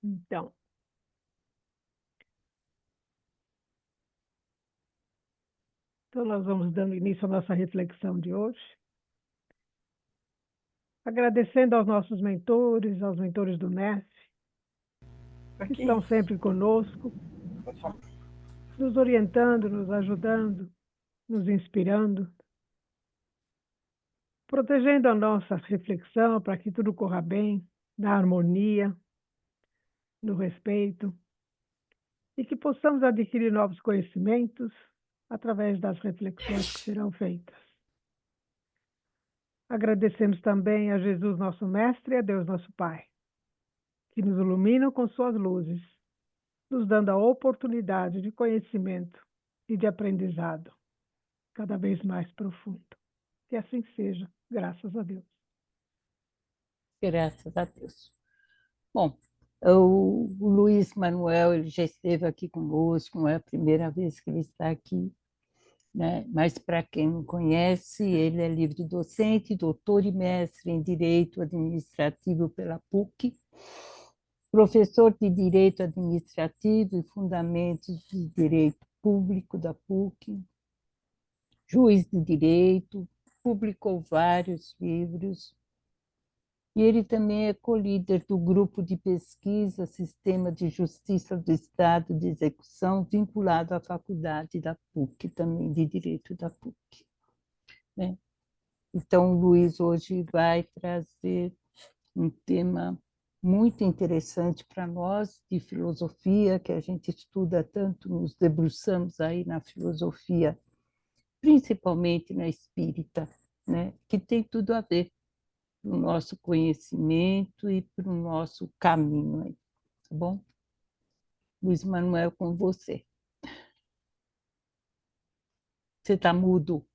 Então, então, nós vamos dando início à nossa reflexão de hoje, agradecendo aos nossos mentores, aos mentores do Mestre, que Aqui. estão sempre conosco, nos orientando, nos ajudando, nos inspirando, protegendo a nossa reflexão para que tudo corra bem, na harmonia, no respeito, e que possamos adquirir novos conhecimentos através das reflexões que serão feitas. Agradecemos também a Jesus, nosso Mestre, e a Deus, nosso Pai, que nos iluminam com suas luzes, nos dando a oportunidade de conhecimento e de aprendizado cada vez mais profundo. Que assim seja, graças a Deus. Graças a Deus. Bom, o Luiz Manuel ele já esteve aqui conosco, não é a primeira vez que ele está aqui, né? Mas para quem não conhece, ele é livre-docente, doutor e mestre em Direito Administrativo pela PUC, professor de Direito Administrativo e Fundamentos de Direito Público da PUC, juiz de direito, publicou vários livros. E ele também é co-líder do grupo de pesquisa Sistema de Justiça do Estado de Execução, vinculado à faculdade da PUC, também de Direito da PUC. Né? Então, o Luiz hoje vai trazer um tema muito interessante para nós, de filosofia, que a gente estuda tanto, nos debruçamos aí na filosofia, principalmente na espírita, né? Que tem tudo a ver para o nosso conhecimento e para o nosso caminho aí, tá bom? Luiz Manuel, com você. Você está mudo.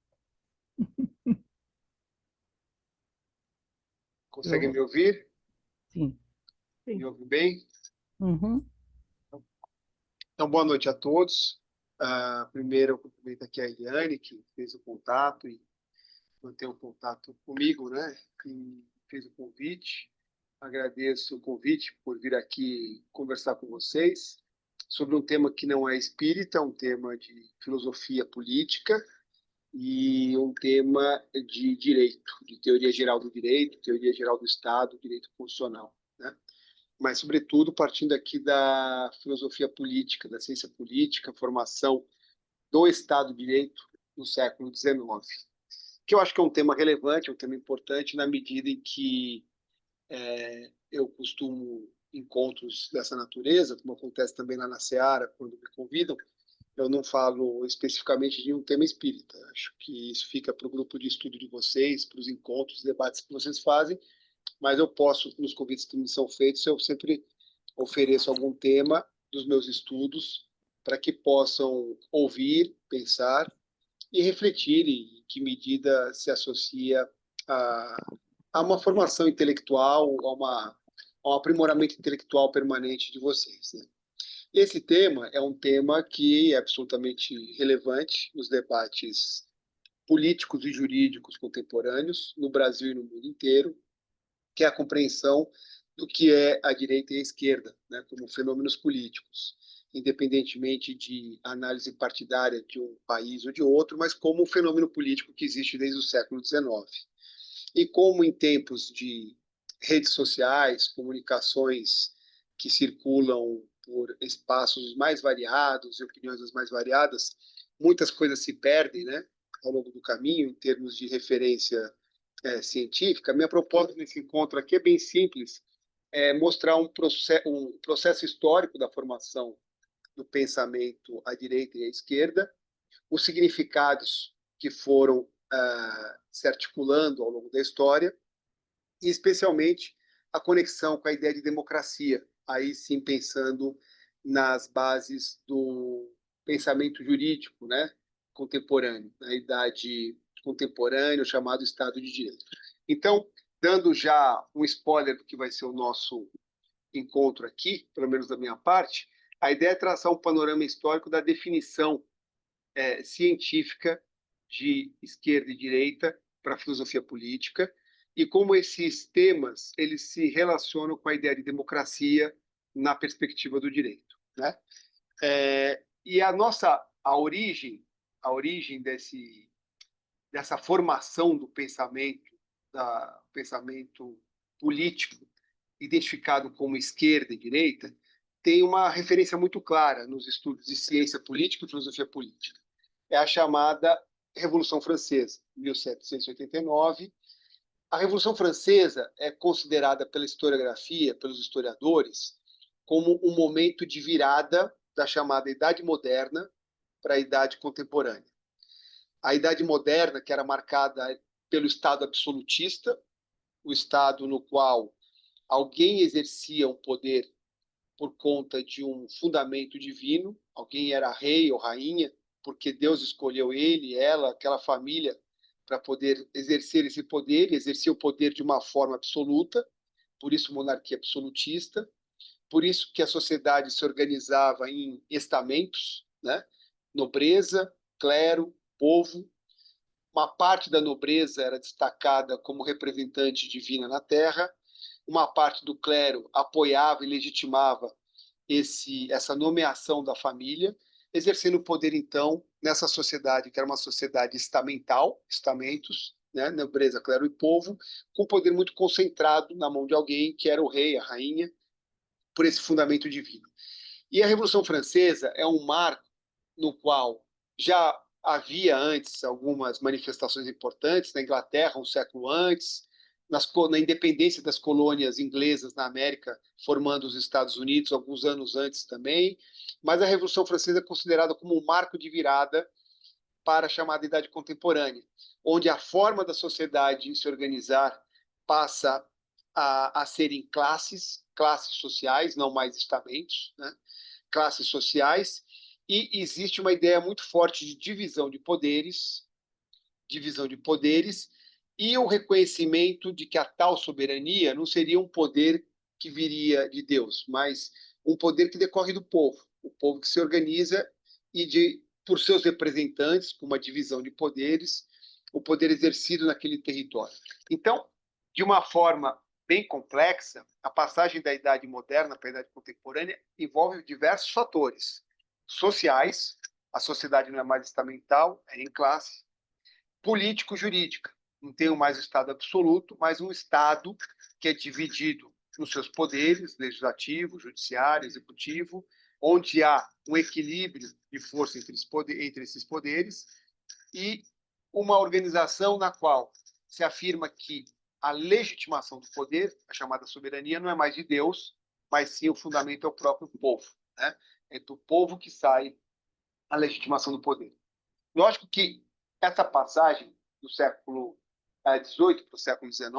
Consegue Eu, me ouvir? sim. Me Sim. ouve bem? Uhum. Então, boa noite a todos. Primeiro, eu cumprimento aqui a Eliane, que fez o contato e mantém o contato comigo, né? Que fez o convite. Agradeço o convite por vir aqui conversar com vocês sobre um tema que não é espírita, um tema de filosofia política e um tema de direito, de teoria geral do direito, teoria geral do Estado, direito constitucional, né? Mas, sobretudo, partindo aqui da filosofia política, da ciência política, formação do Estado de Direito no século XIX, que eu acho que é um tema relevante, é um tema importante, na medida em que eu costumo encontros dessa natureza, como acontece também lá na Seara, quando me convidam, eu não falo especificamente de um tema espírita. Acho que isso fica para o grupo de estudo de vocês, para os encontros, debates que vocês fazem, mas eu posso, nos convites que me são feitos, eu sempre ofereço algum tema dos meus estudos para que possam ouvir, pensar e refletir em que medida se associa a, a uma formação intelectual, a um aprimoramento intelectual permanente de vocês, né? Esse tema é um tema que é absolutamente relevante nos debates políticos e jurídicos contemporâneos no Brasil e no mundo inteiro, que é a compreensão do que é a direita e a esquerda, né, como fenômenos políticos, independentemente de análise partidária de um país ou de outro, mas como um fenômeno político que existe desde o século XIX. E como em tempos de redes sociais, comunicações que circulam por espaços mais variados e opiniões as mais variadas, muitas coisas se perdem, né, ao longo do caminho em termos de referência científica. Minha proposta nesse encontro aqui é bem simples, é mostrar um processo histórico da formação do pensamento à direita e à esquerda, os significados que foram se articulando ao longo da história e, especialmente, a conexão com a ideia de democracia, aí sim pensando nas bases do pensamento jurídico, né, contemporâneo, na idade contemporânea, o chamado Estado de Direito. Então, dando já um spoiler do que vai ser o nosso encontro aqui, pelo menos da minha parte, a ideia é traçar um panorama histórico da definição científica de esquerda e direita para a filosofia política e como esses temas eles se relacionam com a ideia de democracia, na perspectiva do direito, né? E a origem dessa formação do pensamento político, identificado como esquerda e direita, tem uma referência muito clara nos estudos de ciência política e filosofia política. É a chamada Revolução Francesa, 1789. A Revolução Francesa é considerada pela historiografia, pelos historiadores, como um momento de virada da chamada Idade Moderna para a Idade Contemporânea. A Idade Moderna, que era marcada pelo Estado absolutista, o Estado no qual alguém exercia o poder por conta de um fundamento divino, alguém era rei ou rainha, porque Deus escolheu ele, ela, aquela família, para poder exercer esse poder, e exercia o poder de uma forma absoluta, por isso monarquia absolutista, por isso que a sociedade se organizava em estamentos, né? Nobreza, clero, povo. Uma parte da nobreza era destacada como representante divina na terra, uma parte do clero apoiava e legitimava essa nomeação da família, exercendo o poder, então, nessa sociedade, que era uma sociedade estamental, estamentos, né, nobreza, clero e povo, com poder muito concentrado na mão de alguém, que era o rei, a rainha, por esse fundamento divino. E a Revolução Francesa é um marco no qual já havia antes algumas manifestações importantes, na Inglaterra, um século antes, na independência das colônias inglesas na América, formando os Estados Unidos, alguns anos antes também, mas a Revolução Francesa é considerada como um marco de virada para a chamada Idade Contemporânea, onde a forma da sociedade se organizar passa a ser em classes sociais, não mais estamentos, né? Classes sociais, e existe uma ideia muito forte de divisão de poderes, e o reconhecimento de que a tal soberania não seria um poder que viria de Deus, mas um poder que decorre do povo, o povo que se organiza e por seus representantes, com uma divisão de poderes, o poder exercido naquele território. Então, de uma forma bem complexa, a passagem da Idade Moderna para a Idade Contemporânea envolve diversos fatores sociais, a sociedade não é mais estamental, é em classe, político-jurídica, não tem mais o Estado absoluto, mas um Estado que é dividido nos seus poderes, legislativo, judiciário, executivo, onde há um equilíbrio de força entre esses poderes, e uma organização na qual se afirma que a legitimação do poder, a chamada soberania, não é mais de Deus, mas sim o fundamento é o próprio povo, né? É do povo que sai a legitimação do poder. Lógico que essa passagem do século XVIII para o século XIX,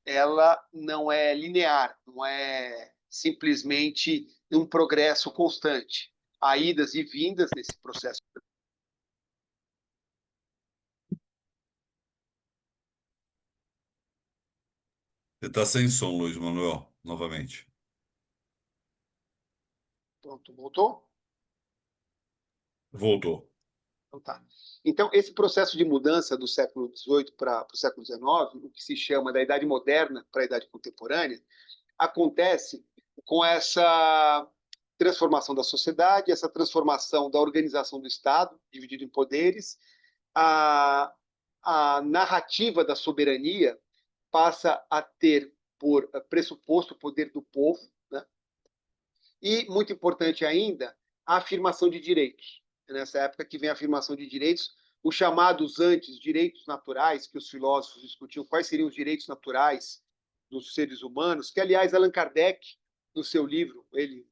ela não é linear, não é simplesmente um progresso constante. Há idas e vindas nesse processo. Você está sem som, Luiz Manuel, novamente. Pronto, voltou? Voltou. Então, tá. Então, esse processo de mudança do século XVIII para o século XIX, o que se chama da Idade Moderna para a Idade Contemporânea, acontece com essa transformação da sociedade, essa transformação da organização do Estado, dividido em poderes, a, a narrativa da soberania passa a ter por pressuposto o poder do povo, né? E, muito importante ainda, a afirmação de direitos. É nessa época que vem a afirmação de direitos, os chamados antes direitos naturais, que os filósofos discutiam quais seriam os direitos naturais dos seres humanos, que, aliás, Allan Kardec, no seu livro, ele,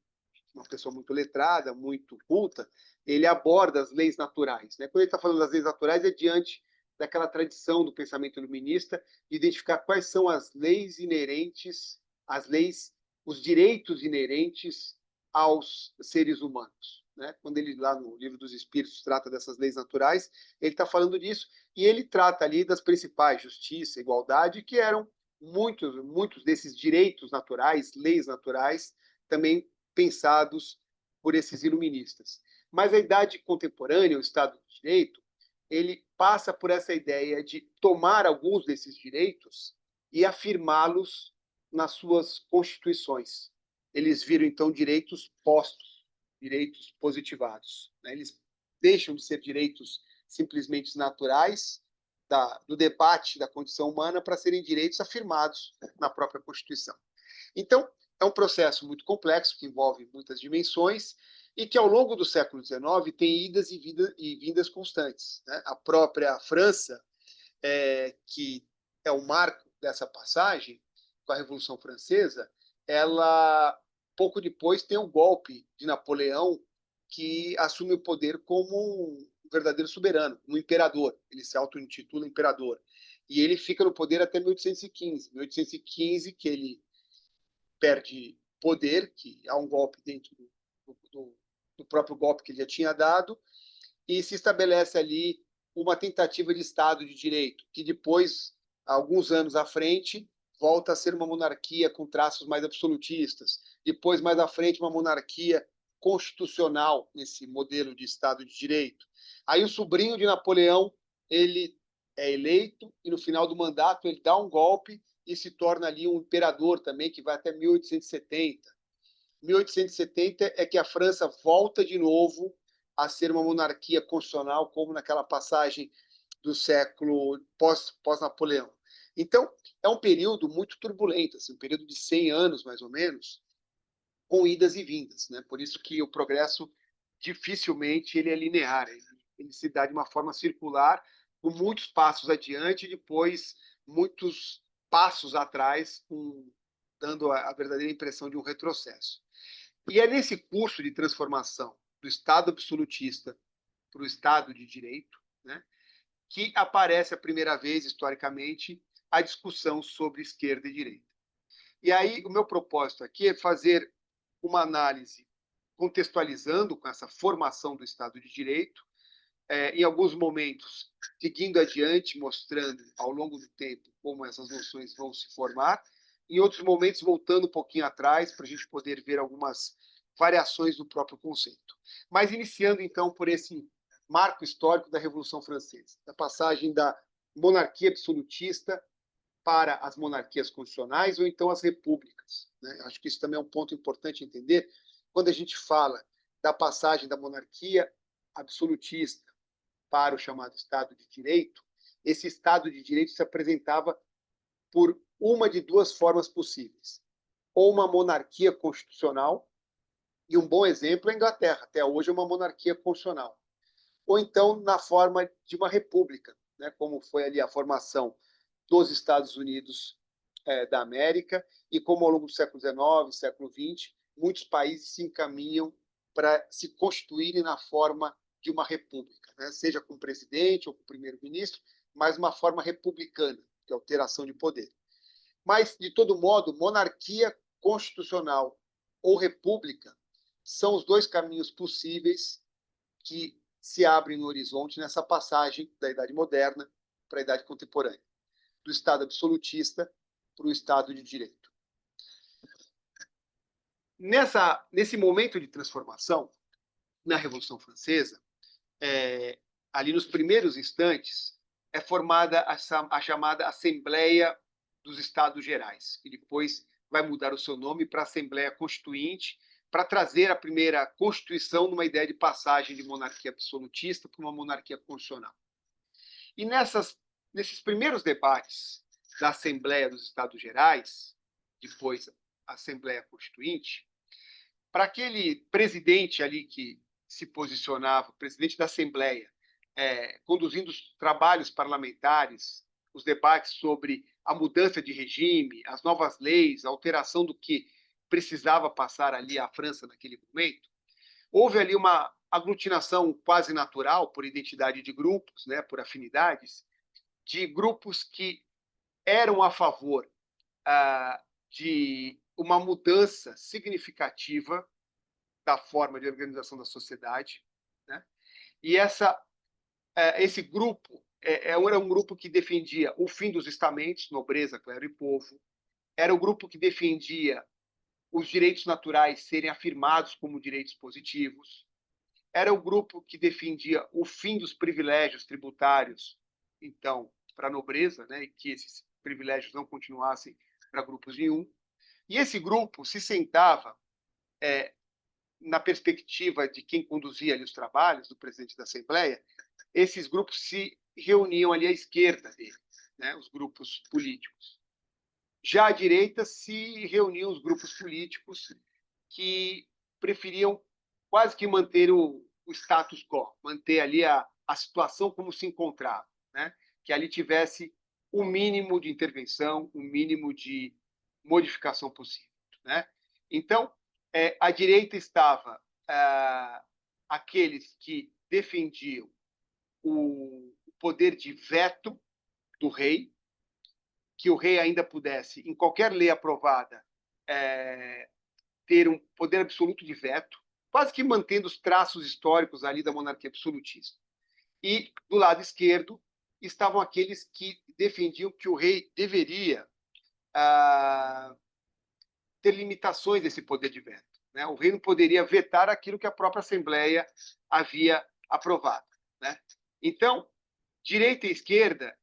uma pessoa muito letrada, muito culta, ele aborda as leis naturais, né? Quando ele está falando das leis naturais, é diante daquela tradição do pensamento iluminista, de identificar quais são as leis inerentes, os direitos inerentes aos seres humanos, né? Quando ele, lá no Livro dos Espíritos, trata dessas leis naturais, ele está falando disso, e ele trata ali das principais, justiça, igualdade, que eram muitos desses direitos naturais, leis naturais, também pensados por esses iluministas. Mas a idade contemporânea, o Estado de Direito, ele passa por essa ideia de tomar alguns desses direitos e afirmá-los nas suas constituições. eles viram, então, direitos postos, direitos positivados, né? Eles deixam de ser direitos simplesmente naturais do debate da condição humana para serem direitos afirmados na própria Constituição. Então, é um processo muito complexo, que envolve muitas dimensões, e que, ao longo do século XIX, tem idas e vindas constantes, né? A própria França, que é o marco dessa passagem, com a Revolução Francesa, ela, pouco depois, tem o golpe de Napoleão, que assume o poder como um verdadeiro soberano, um imperador. Ele se auto-intitula imperador. E ele fica no poder até 1815. 1815, que ele perde poder, que há um golpe dentro do próprio golpe que ele já tinha dado, e se estabelece ali uma tentativa de Estado de Direito, que depois, alguns anos à frente, volta a ser uma monarquia com traços mais absolutistas. Depois, mais à frente, uma monarquia constitucional nesse modelo de Estado de Direito. Aí o sobrinho de Napoleão, ele é eleito e no final do mandato ele dá um golpe e se torna ali um imperador também, que vai até 1870. 1870 é que a França volta de novo a ser uma monarquia constitucional, como naquela passagem do século pós-Napoleão. Então, é um período muito turbulento, assim, um período de 100 anos, mais ou menos, com idas e vindas, né? Por isso que o progresso dificilmente ele é linear, ele se dá de uma forma circular, com muitos passos adiante e depois muitos passos atrás, dando a verdadeira impressão de um retrocesso. E é nesse curso de transformação do Estado absolutista para o Estado de Direito, né, que aparece a primeira vez, historicamente, a discussão sobre esquerda e direita. E aí, o meu propósito aqui é fazer uma análise contextualizando com essa formação do Estado de Direito, em alguns momentos, seguindo adiante, mostrando ao longo do tempo como essas noções vão se formar, em outros momentos, voltando um pouquinho atrás, para a gente poder ver algumas variações do próprio conceito. Mas iniciando, então, por esse marco histórico da Revolução Francesa, da passagem da monarquia absolutista para as monarquias constitucionais ou então as repúblicas, né? Acho que isso também é um ponto importante entender quando a gente fala da passagem da monarquia absolutista para o chamado Estado de Direito. Esse Estado de Direito se apresentava por uma de duas formas possíveis: ou uma monarquia constitucional, e um bom exemplo é a Inglaterra, até hoje é uma monarquia constitucional, ou então na forma de uma república, né, como foi ali a formação dos Estados Unidos da América, e como ao longo do século XIX, século XX, muitos países se encaminham para se constituírem na forma de uma república, né, seja com presidente ou com primeiro-ministro, mas uma forma republicana, de alteração de poder. Mas, de todo modo, monarquia constitucional ou república são os dois caminhos possíveis que se abrem no horizonte nessa passagem da Idade Moderna para a Idade Contemporânea, do Estado absolutista para o Estado de Direito. Nesse momento de transformação, na Revolução Francesa, ali nos primeiros instantes, é formada a chamada Assembleia dos Estados Gerais, que depois vai mudar o seu nome para Assembleia Constituinte, para trazer a primeira Constituição numa ideia de passagem de monarquia absolutista para uma monarquia constitucional. E nesses primeiros debates da Assembleia dos Estados Gerais, depois a Assembleia Constituinte, para aquele presidente ali que se posicionava, presidente da Assembleia, conduzindo os trabalhos parlamentares, os debates sobre a mudança de regime, as novas leis, a alteração do que precisava passar ali a França naquele momento, houve ali uma aglutinação quase natural por identidade de grupos, né, por afinidades, de grupos que eram a favor de uma mudança significativa da forma de organização da sociedade, né? E esse grupo era um grupo que defendia o fim dos estamentos, nobreza, clero e povo. Era o grupo que defendia os direitos naturais serem afirmados como direitos positivos. Era o grupo que defendia o fim dos privilégios tributários, então, para a nobreza, né, e que esses privilégios não continuassem para grupos nenhum. E esse grupo se sentava na perspectiva de quem conduzia ali os trabalhos, do presidente da Assembleia. Esses grupos se reuniam ali à esquerda dele, né, os grupos políticos. Já à direita se reuniam os grupos políticos que preferiam quase que manter o status quo, manter ali a situação como se encontrava, né? Que ali tivesse o mínimo de intervenção, o mínimo de modificação possível, né? Então, à direita estava aqueles que defendiam o poder de veto do rei, que o rei ainda pudesse, em qualquer lei aprovada, ter um poder absoluto de veto, quase que mantendo os traços históricos ali da monarquia absolutista. E, do lado esquerdo, estavam aqueles que defendiam que o rei deveria ter limitações desse poder de veto, né? O rei não poderia vetar aquilo que a própria Assembleia havia aprovado, né? Então, direita e esquerda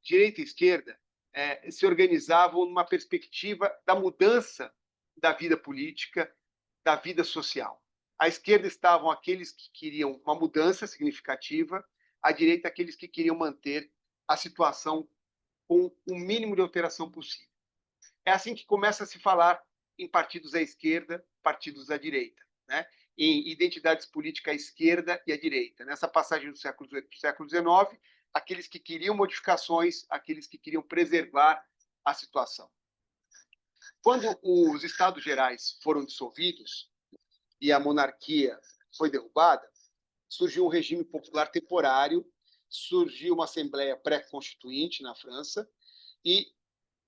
se organizavam numa perspectiva da mudança da vida política, da vida social. À esquerda estavam aqueles que queriam uma mudança significativa, à direita aqueles que queriam manter a situação com o mínimo de alteração possível. É assim que começa a se falar em partidos à esquerda, partidos à direita, né? Em identidades políticas à esquerda e à direita. Nessa passagem do século XVIII para o século XIX, aqueles que queriam modificações, aqueles que queriam preservar a situação. Quando os Estados Gerais foram dissolvidos e a monarquia foi derrubada, surgiu um regime popular temporário, surgiu uma Assembleia pré-constituinte na França e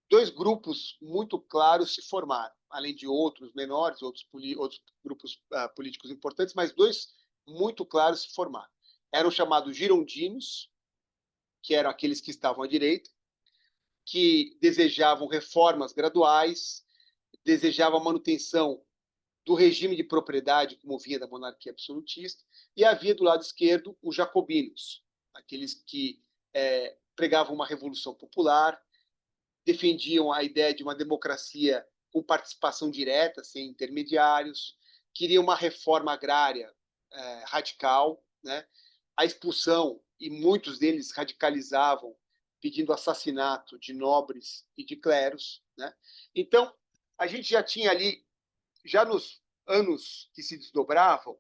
dois grupos muito claros se formaram, além de outros menores, outros grupos políticos importantes, mas dois muito claros se formaram. Eram chamados girondinos, que eram aqueles que estavam à direita, que desejavam reformas graduais, desejavam a manutenção do regime de propriedade, como vinha da monarquia absolutista, e havia do lado esquerdo os jacobinos, aqueles que pregavam uma revolução popular, defendiam a ideia de uma democracia com participação direta, sem intermediários, queriam uma reforma agrária radical, né? A expulsão, e muitos deles radicalizavam, pedindo assassinato de nobres e de clérigos, né? Então, a gente já tinha ali, já nos anos que se desdobravam,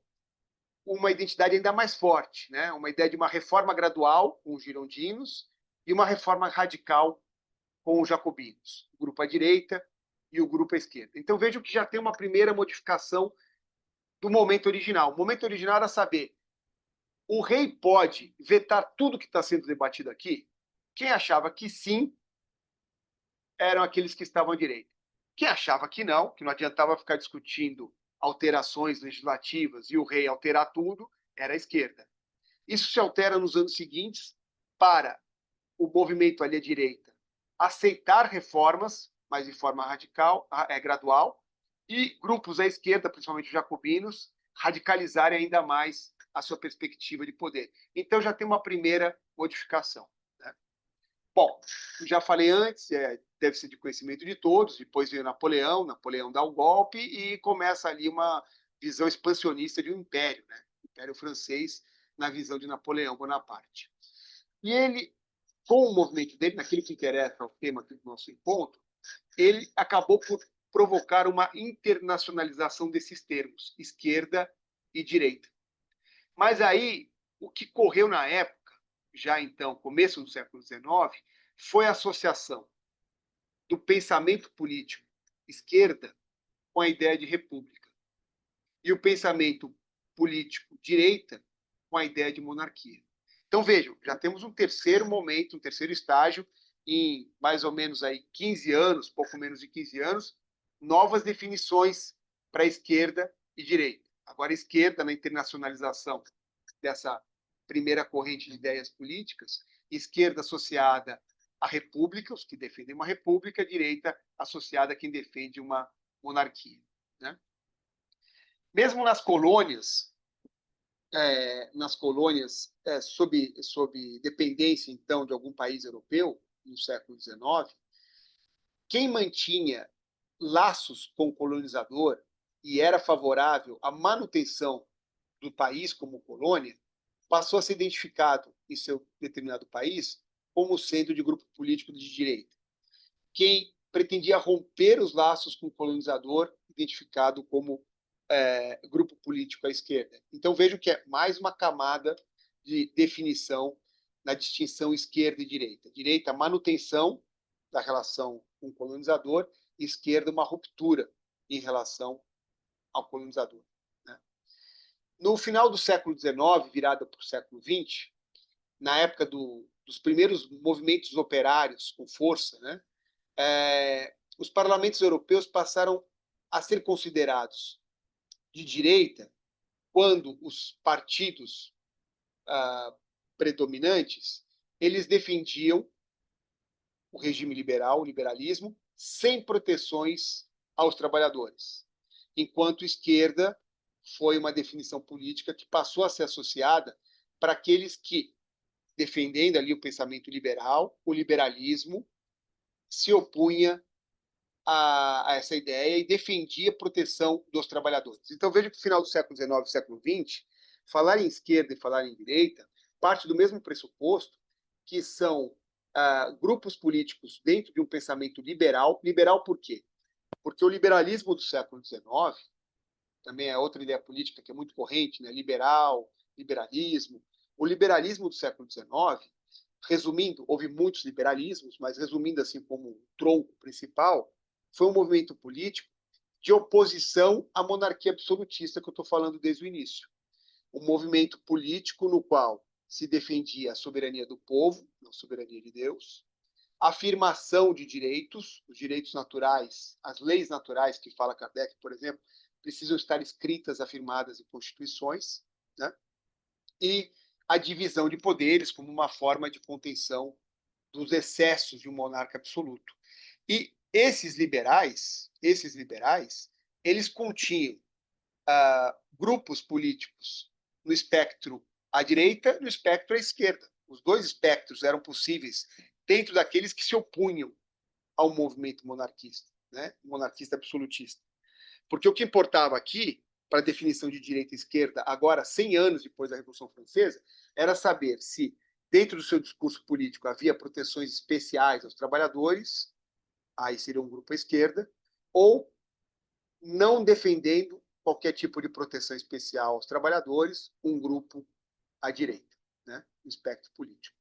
uma identidade ainda mais forte, né? Uma ideia de uma reforma gradual com os girondinos e uma reforma radical com os jacobinos, o grupo à direita e o grupo à esquerda. Então vejam que já tem uma primeira modificação do momento original. O momento original era saber: o rei pode vetar tudo que está sendo debatido aqui? Quem achava que sim, eram aqueles que estavam à direita. Quem achava que não adiantava ficar discutindo alterações legislativas e o rei alterar tudo, era a esquerda. Isso se altera nos anos seguintes para o movimento ali à direita aceitar reformas, mas de forma radical, gradual, e grupos à esquerda, principalmente os jacobinos, radicalizarem ainda mais a sua perspectiva de poder. Então já tem uma primeira modificação, né? Bom, já falei antes, deve ser de conhecimento de todos, depois veio Napoleão dá o golpe e começa ali uma visão expansionista de um império, né? O Império Francês, na visão de Napoleão Bonaparte. E ele, com o movimento dele, naquilo que interessa ao tema aqui do nosso encontro, ele acabou por provocar uma internacionalização desses termos, esquerda e direita. Mas aí, o que correu na época, já então, começo do século XIX, foi a associação do pensamento político esquerda com a ideia de república, e o pensamento político direita com a ideia de monarquia. Então, vejam, já temos um terceiro momento, um terceiro estágio, em mais ou menos aí 15 anos, pouco menos de 15 anos, novas definições para a esquerda e direita. Agora, a esquerda, na internacionalização dessa primeira corrente de ideias políticas, esquerda associada à república, os que defendem uma república, direita associada a quem defende uma monarquia, né? Mesmo nas colônias, sob dependência, então, de algum país europeu, no século XIX, quem mantinha laços com o colonizador e era favorável à manutenção do país como colônia, passou a ser identificado em seu determinado país como sendo de grupo político de direita. Quem pretendia romper os laços com o colonizador, identificado como grupo político à esquerda. Então, vejo que é mais uma camada de definição na distinção esquerda e direita. Direita, manutenção da relação com o colonizador, esquerda, uma ruptura em relação ao colonizador. Né? No final do século XIX, virada para o século XX, na época dos primeiros movimentos operários com força, né, os parlamentos europeus passaram a ser considerados de direita quando os partidos predominantes eles defendiam o regime liberal, o liberalismo, sem proteções aos trabalhadores, enquanto esquerda foi uma definição política que passou a ser associada para aqueles que, defendendo ali o pensamento liberal, o liberalismo, se opunha a essa ideia e defendia a proteção dos trabalhadores. Então, veja que no final do século XIX e século XX, falar em esquerda e falar em direita parte do mesmo pressuposto, que são grupos políticos dentro de um pensamento liberal. Liberal por quê? Porque o liberalismo do século XIX, também é outra ideia política que é muito corrente, né? Liberal, liberalismo. O liberalismo do século XIX, resumindo, houve muitos liberalismos, mas resumindo assim como um tronco principal, foi um movimento político de oposição à monarquia absolutista que eu estou falando desde o início. Um movimento político no qual se defendia a soberania do povo, não a soberania de Deus, a afirmação de direitos, os direitos naturais, as leis naturais que fala Kardec, por exemplo, precisam estar escritas, afirmadas em constituições, né? E a divisão de poderes como uma forma de contenção dos excessos de um monarca absoluto. E esses liberais, eles continham grupos políticos no espectro à direita e no espectro à esquerda. Os dois espectros eram possíveis dentro daqueles que se opunham ao movimento monarquista, né? Monarquista absolutista. Porque o que importava aqui, para a definição de direita e esquerda, agora 100 anos depois da Revolução Francesa, era saber se, dentro do seu discurso político, havia proteções especiais aos trabalhadores, aí seria um grupo à esquerda, ou não defendendo qualquer tipo de proteção especial aos trabalhadores, um grupo à direita, né, no espectro político.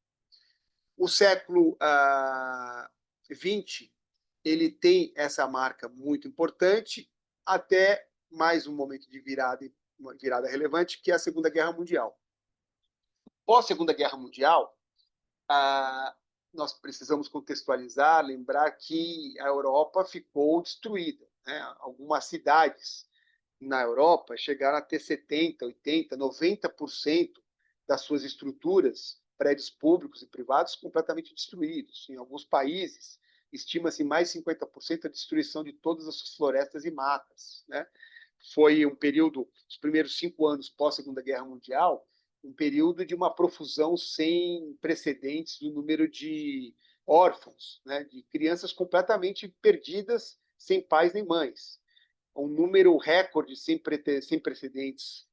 O século XX ele tem essa marca muito importante até mais um momento de virada, uma virada relevante, que é a Segunda Guerra Mundial. Pós Segunda Guerra Mundial, nós precisamos contextualizar, lembrar que a Europa ficou destruída, né? Algumas cidades na Europa chegaram a ter 70%, 80%, 90% das suas estruturas, prédios públicos e privados, completamente destruídos. Em alguns países, estima-se mais de 50% a destruição de todas as suas florestas e matas, né? Foi um período, os primeiros 5 anos pós-Segunda Guerra Mundial, um período de uma profusão sem precedentes do número de órfãos, né? De crianças completamente perdidas, sem pais nem mães. Um número recorde sem precedentes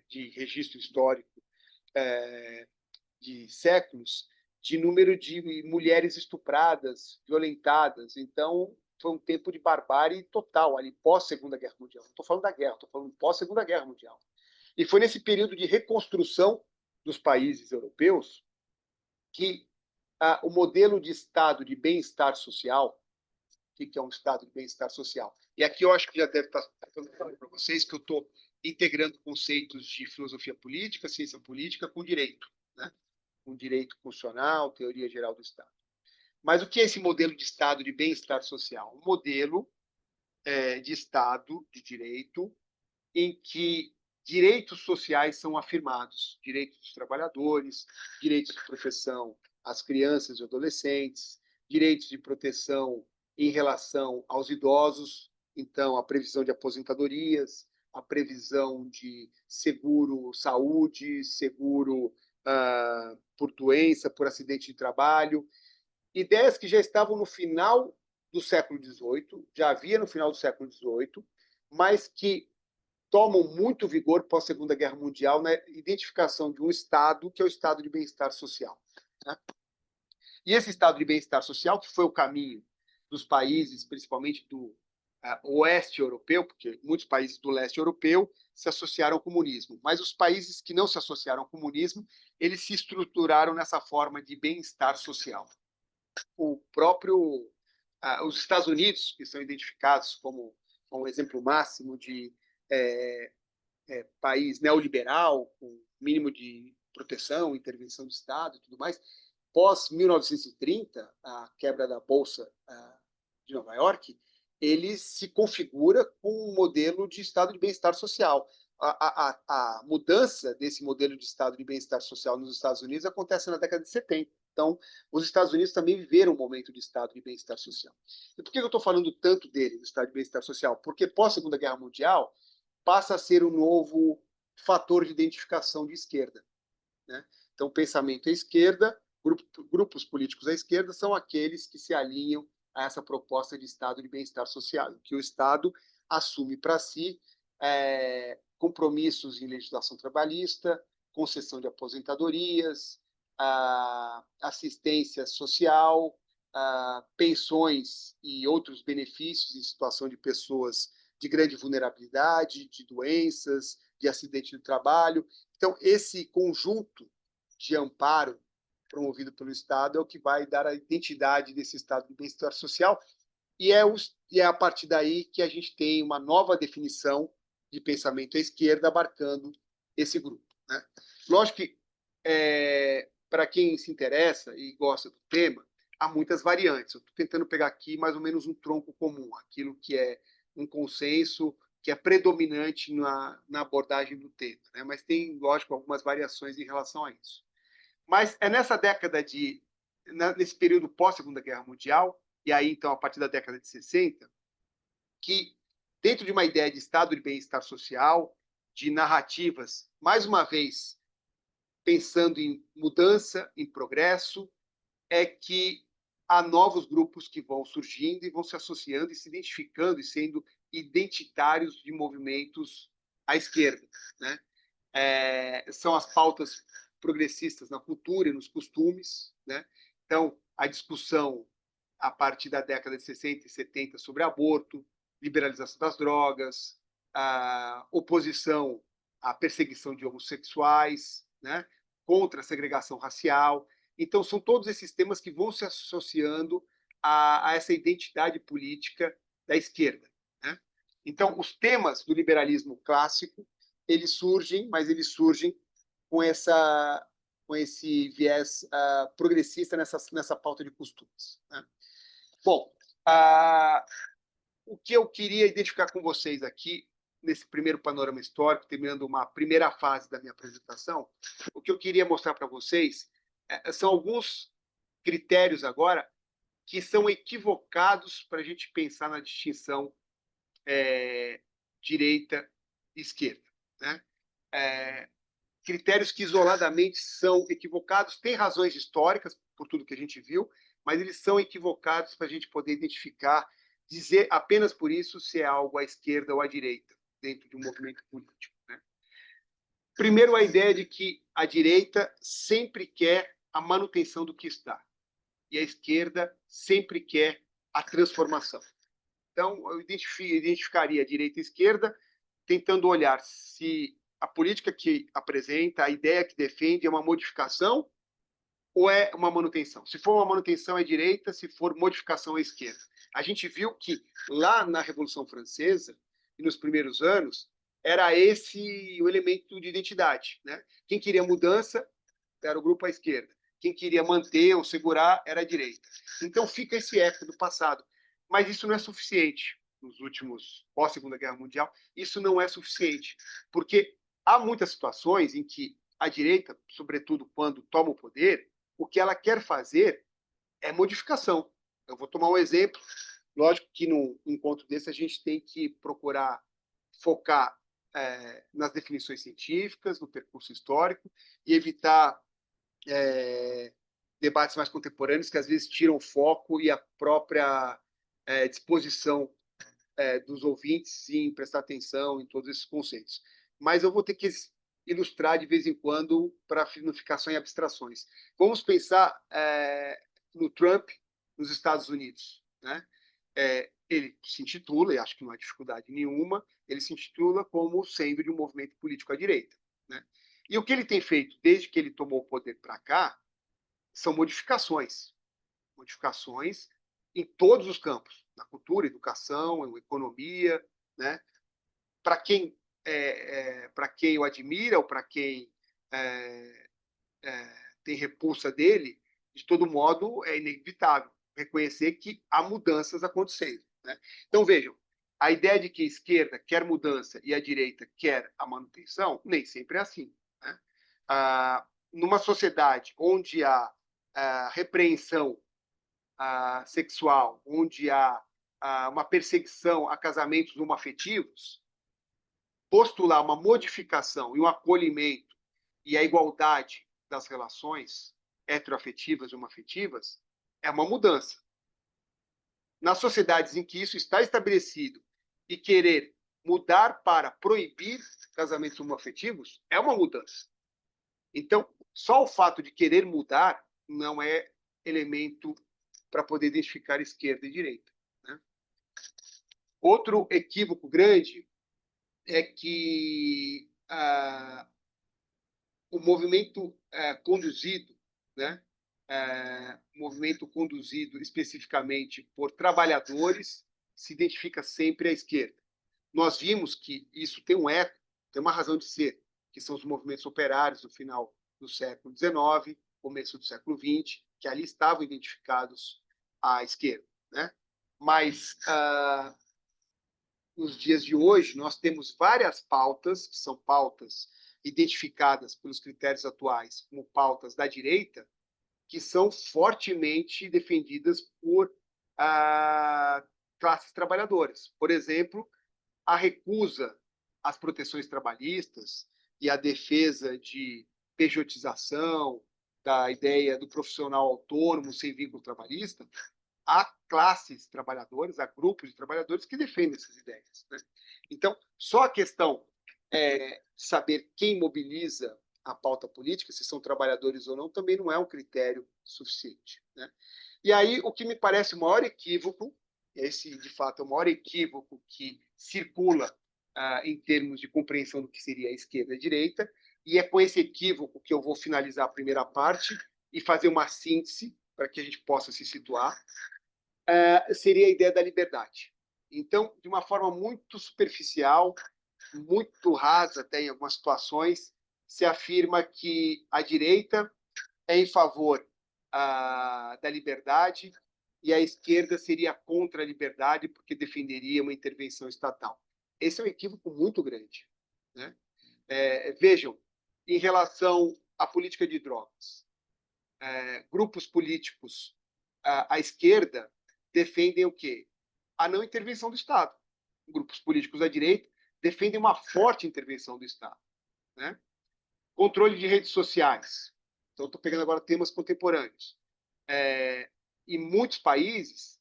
de registro histórico de séculos, de número de mulheres estupradas, violentadas. Então, foi um tempo de barbárie total, ali pós-Segunda Guerra Mundial. Não estou falando da guerra, estou falando pós-Segunda Guerra Mundial. E foi nesse período de reconstrução dos países europeus que o modelo de estado de bem-estar social, o que é um estado de bem-estar social? E aqui eu acho que já deve estar falando para vocês que eu estou integrando conceitos de filosofia política, ciência política com direito, né? Com direito constitucional, teoria geral do Estado. Mas o que é esse modelo de Estado de bem-estar social? Um modelo de Estado de direito em que direitos sociais são afirmados, direitos dos trabalhadores, direitos de proteção às crianças e adolescentes, direitos de proteção em relação aos idosos, então a previsão de aposentadorias, a previsão de seguro saúde, seguro por doença, por acidente de trabalho, ideias que já estavam no final do século XVIII, já havia no final do século XVIII, mas que tomam muito vigor pós-Segunda Guerra Mundial na identificação de um Estado, que é o Estado de bem-estar social. Né? E esse Estado de bem-estar social, que foi o caminho dos países, principalmente do oeste europeu, porque muitos países do leste europeu se associaram ao comunismo, mas os países que não se associaram ao comunismo, eles se estruturaram nessa forma de bem-estar social. Os Estados Unidos, que são identificados como um exemplo máximo de país neoliberal, com mínimo de proteção, intervenção do Estado e tudo mais, pós 1930, a quebra da Bolsa de Nova York, ele se configura com um modelo de Estado de bem-estar social. A mudança desse modelo de Estado de bem-estar social nos Estados Unidos acontece na década de 70. Então, os Estados Unidos também viveram um momento de Estado de bem-estar social. E por que eu estou falando tanto dele, do Estado de bem-estar social? Porque pós-Segunda Guerra Mundial passa a ser um novo fator de identificação de esquerda. Né? Então, pensamento à esquerda, grupos políticos à esquerda são aqueles que se alinham a essa proposta de Estado de bem-estar social, que o Estado assume para si compromissos em legislação trabalhista, concessão de aposentadorias, assistência social, pensões e outros benefícios em situação de pessoas de grande vulnerabilidade, de doenças, de acidente do trabalho. Então, esse conjunto de amparo promovido pelo Estado é o que vai dar a identidade desse Estado de bem-estar social, e é a partir daí que a gente tem uma nova definição de pensamento à esquerda abarcando esse grupo. Né? Lógico que, para quem se interessa e gosta do tema, há muitas variantes. Eu estou tentando pegar aqui mais ou menos um tronco comum, aquilo que é um consenso que é predominante na abordagem do tema. Né? Mas tem, lógico, algumas variações em relação a isso. Mas é nesse período pós-Segunda Guerra Mundial, e aí, então, a partir da década de 60, que, dentro de uma ideia de Estado de bem-estar social, de narrativas, mais uma vez, pensando em mudança, em progresso, é que há novos grupos que vão surgindo e vão se associando e se identificando e sendo identitários de movimentos à esquerda. Né? São as pautas progressistas na cultura e nos costumes. Né? Então, a discussão a partir da década de 60 e 70 sobre aborto, liberalização das drogas, a oposição à perseguição de homossexuais, né? Contra a segregação racial. Então, são todos esses temas que vão se associando a essa identidade política da esquerda. Né? Então, os temas do liberalismo clássico, eles surgem, mas eles surgem com esse viés progressista nessa pauta de costumes. Né? Bom, o que eu queria identificar com vocês aqui, nesse primeiro panorama histórico, terminando uma primeira fase da minha apresentação, o que eu queria mostrar para vocês são alguns critérios agora que são equivocados para a gente pensar na distinção direita e esquerda. Né? Critérios que isoladamente são equivocados, têm razões históricas, por tudo que a gente viu, mas eles são equivocados para a gente poder identificar, dizer apenas por isso se é algo à esquerda ou à direita, dentro de um movimento político. Né? Primeiro, a ideia de que a direita sempre quer a manutenção do que está, e a esquerda sempre quer a transformação. Então, eu identificaria a direita e a esquerda tentando olhar se a política que apresenta, a ideia que defende é uma modificação ou é uma manutenção. Se for uma manutenção, é direita, se for modificação, é esquerda. A gente viu que lá na Revolução Francesa, e nos primeiros anos, era esse o elemento de identidade. Né? Quem queria mudança era o grupo à esquerda. Quem queria manter ou segurar era a direita. Então fica esse eco do passado. Mas isso não é suficiente. Nos últimos, pós-Segunda Guerra Mundial, isso não é suficiente. Porque há muitas situações em que a direita, sobretudo quando toma o poder, o que ela quer fazer é modificação. Eu vou tomar um exemplo. Lógico que num encontro desse a gente tem que procurar focar nas definições científicas, no percurso histórico, e evitar debates mais contemporâneos que às vezes tiram o foco e a própria disposição dos ouvintes em prestar atenção em todos esses conceitos. Mas eu vou ter que ilustrar de vez em quando para não ficar só em abstrações. Vamos pensar no Trump nos Estados Unidos, né? Ele se intitula, e acho que não há dificuldade nenhuma, ele se intitula como sendo de um movimento político à direita, né? E o que ele tem feito desde que ele tomou o poder para cá são modificações em todos os campos, na cultura, educação, economia, né? Para quem o admira ou para quem tem repulsa dele, de todo modo é inevitável reconhecer que há mudanças acontecendo, né? Então vejam, a ideia de que a esquerda quer mudança e a direita quer a manutenção nem sempre é assim, né? Numa sociedade onde há repreensão sexual, onde há uma perseguição a casamentos homoafetivos, postular uma modificação e um acolhimento e a igualdade das relações heteroafetivas e homoafetivas é uma mudança. Nas sociedades em que isso está estabelecido e querer mudar para proibir casamentos homoafetivos é uma mudança. Então, só o fato de querer mudar não é elemento para poder identificar esquerda e direita, né? Outro equívoco grande é que o movimento conduzido, né? Movimento conduzido especificamente por trabalhadores se identifica sempre à esquerda. Nós vimos que isso tem um eco, tem uma razão de ser, que são os movimentos operários do final do século XIX, começo do século XX, que ali estavam identificados à esquerda, né? Mas nos dias de hoje nós temos várias pautas que são pautas identificadas pelos critérios atuais como pautas da direita, que são fortemente defendidas por classes trabalhadoras. Por exemplo, a recusa às proteções trabalhistas e a defesa de pejotização, da ideia do profissional autônomo sem vínculo trabalhista, há classes trabalhadoras, há grupos de trabalhadores que defendem essas ideias, né? Então, só a questão de saber quem mobiliza a pauta política, se são trabalhadores ou não, também não é um critério suficiente, né? E aí, o que me parece o maior equívoco, esse, de fato, é o maior equívoco que circula em termos de compreensão do que seria a esquerda e a direita, e é com esse equívoco que eu vou finalizar a primeira parte e fazer uma síntese para que a gente possa se situar, seria a ideia da liberdade. Então, de uma forma muito superficial, muito rasa até em algumas situações, se afirma que a direita é em favor da liberdade e a esquerda seria contra a liberdade porque defenderia uma intervenção estatal. Esse é um equívoco muito grande, né? Vejam, em relação à política de drogas, grupos políticos à esquerda defendem o quê? A não intervenção do Estado. Grupos políticos à direita defendem uma forte intervenção do Estado, né? Controle de redes sociais. Então, estou pegando agora temas contemporâneos. Em muitos países,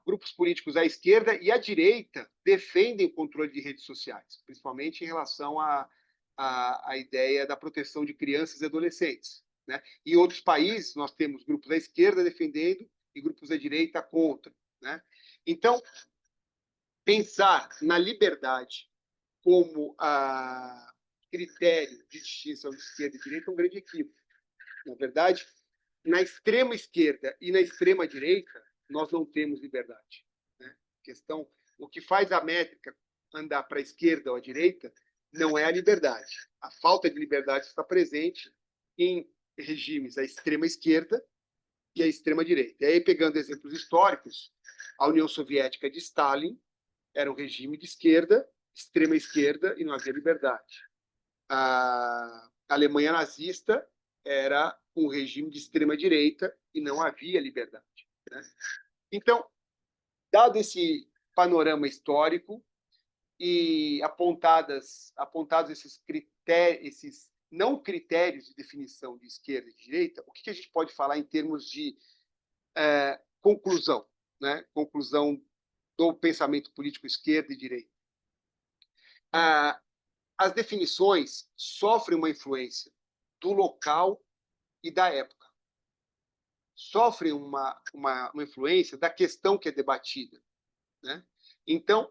grupos políticos à esquerda e à direita defendem o controle de redes sociais, principalmente em relação à ideia da proteção de crianças e adolescentes, né? Em outros países, nós temos grupos à esquerda defendendo e grupos à direita contra, né? Então, pensar na liberdade como critério de distinção de esquerda e direita é um grande equívoco. Na verdade, na extrema esquerda e na extrema direita, nós não temos liberdade, né? O que faz a métrica andar para a esquerda ou à direita não é a liberdade. A falta de liberdade está presente em regimes à extrema esquerda e à extrema direita. E aí, pegando exemplos históricos, a União Soviética de Stalin era um regime de esquerda, extrema esquerda, e não havia liberdade. A Alemanha nazista era um regime de extrema direita e não havia liberdade, né? Então, dado esse panorama histórico e apontados esses não critérios de definição de esquerda e de direita, o que a gente pode falar em termos de conclusão? né, conclusão do pensamento político esquerda e direita. As definições sofrem uma influência do local e da época. Sofrem uma influência da questão que é debatida, né? Então,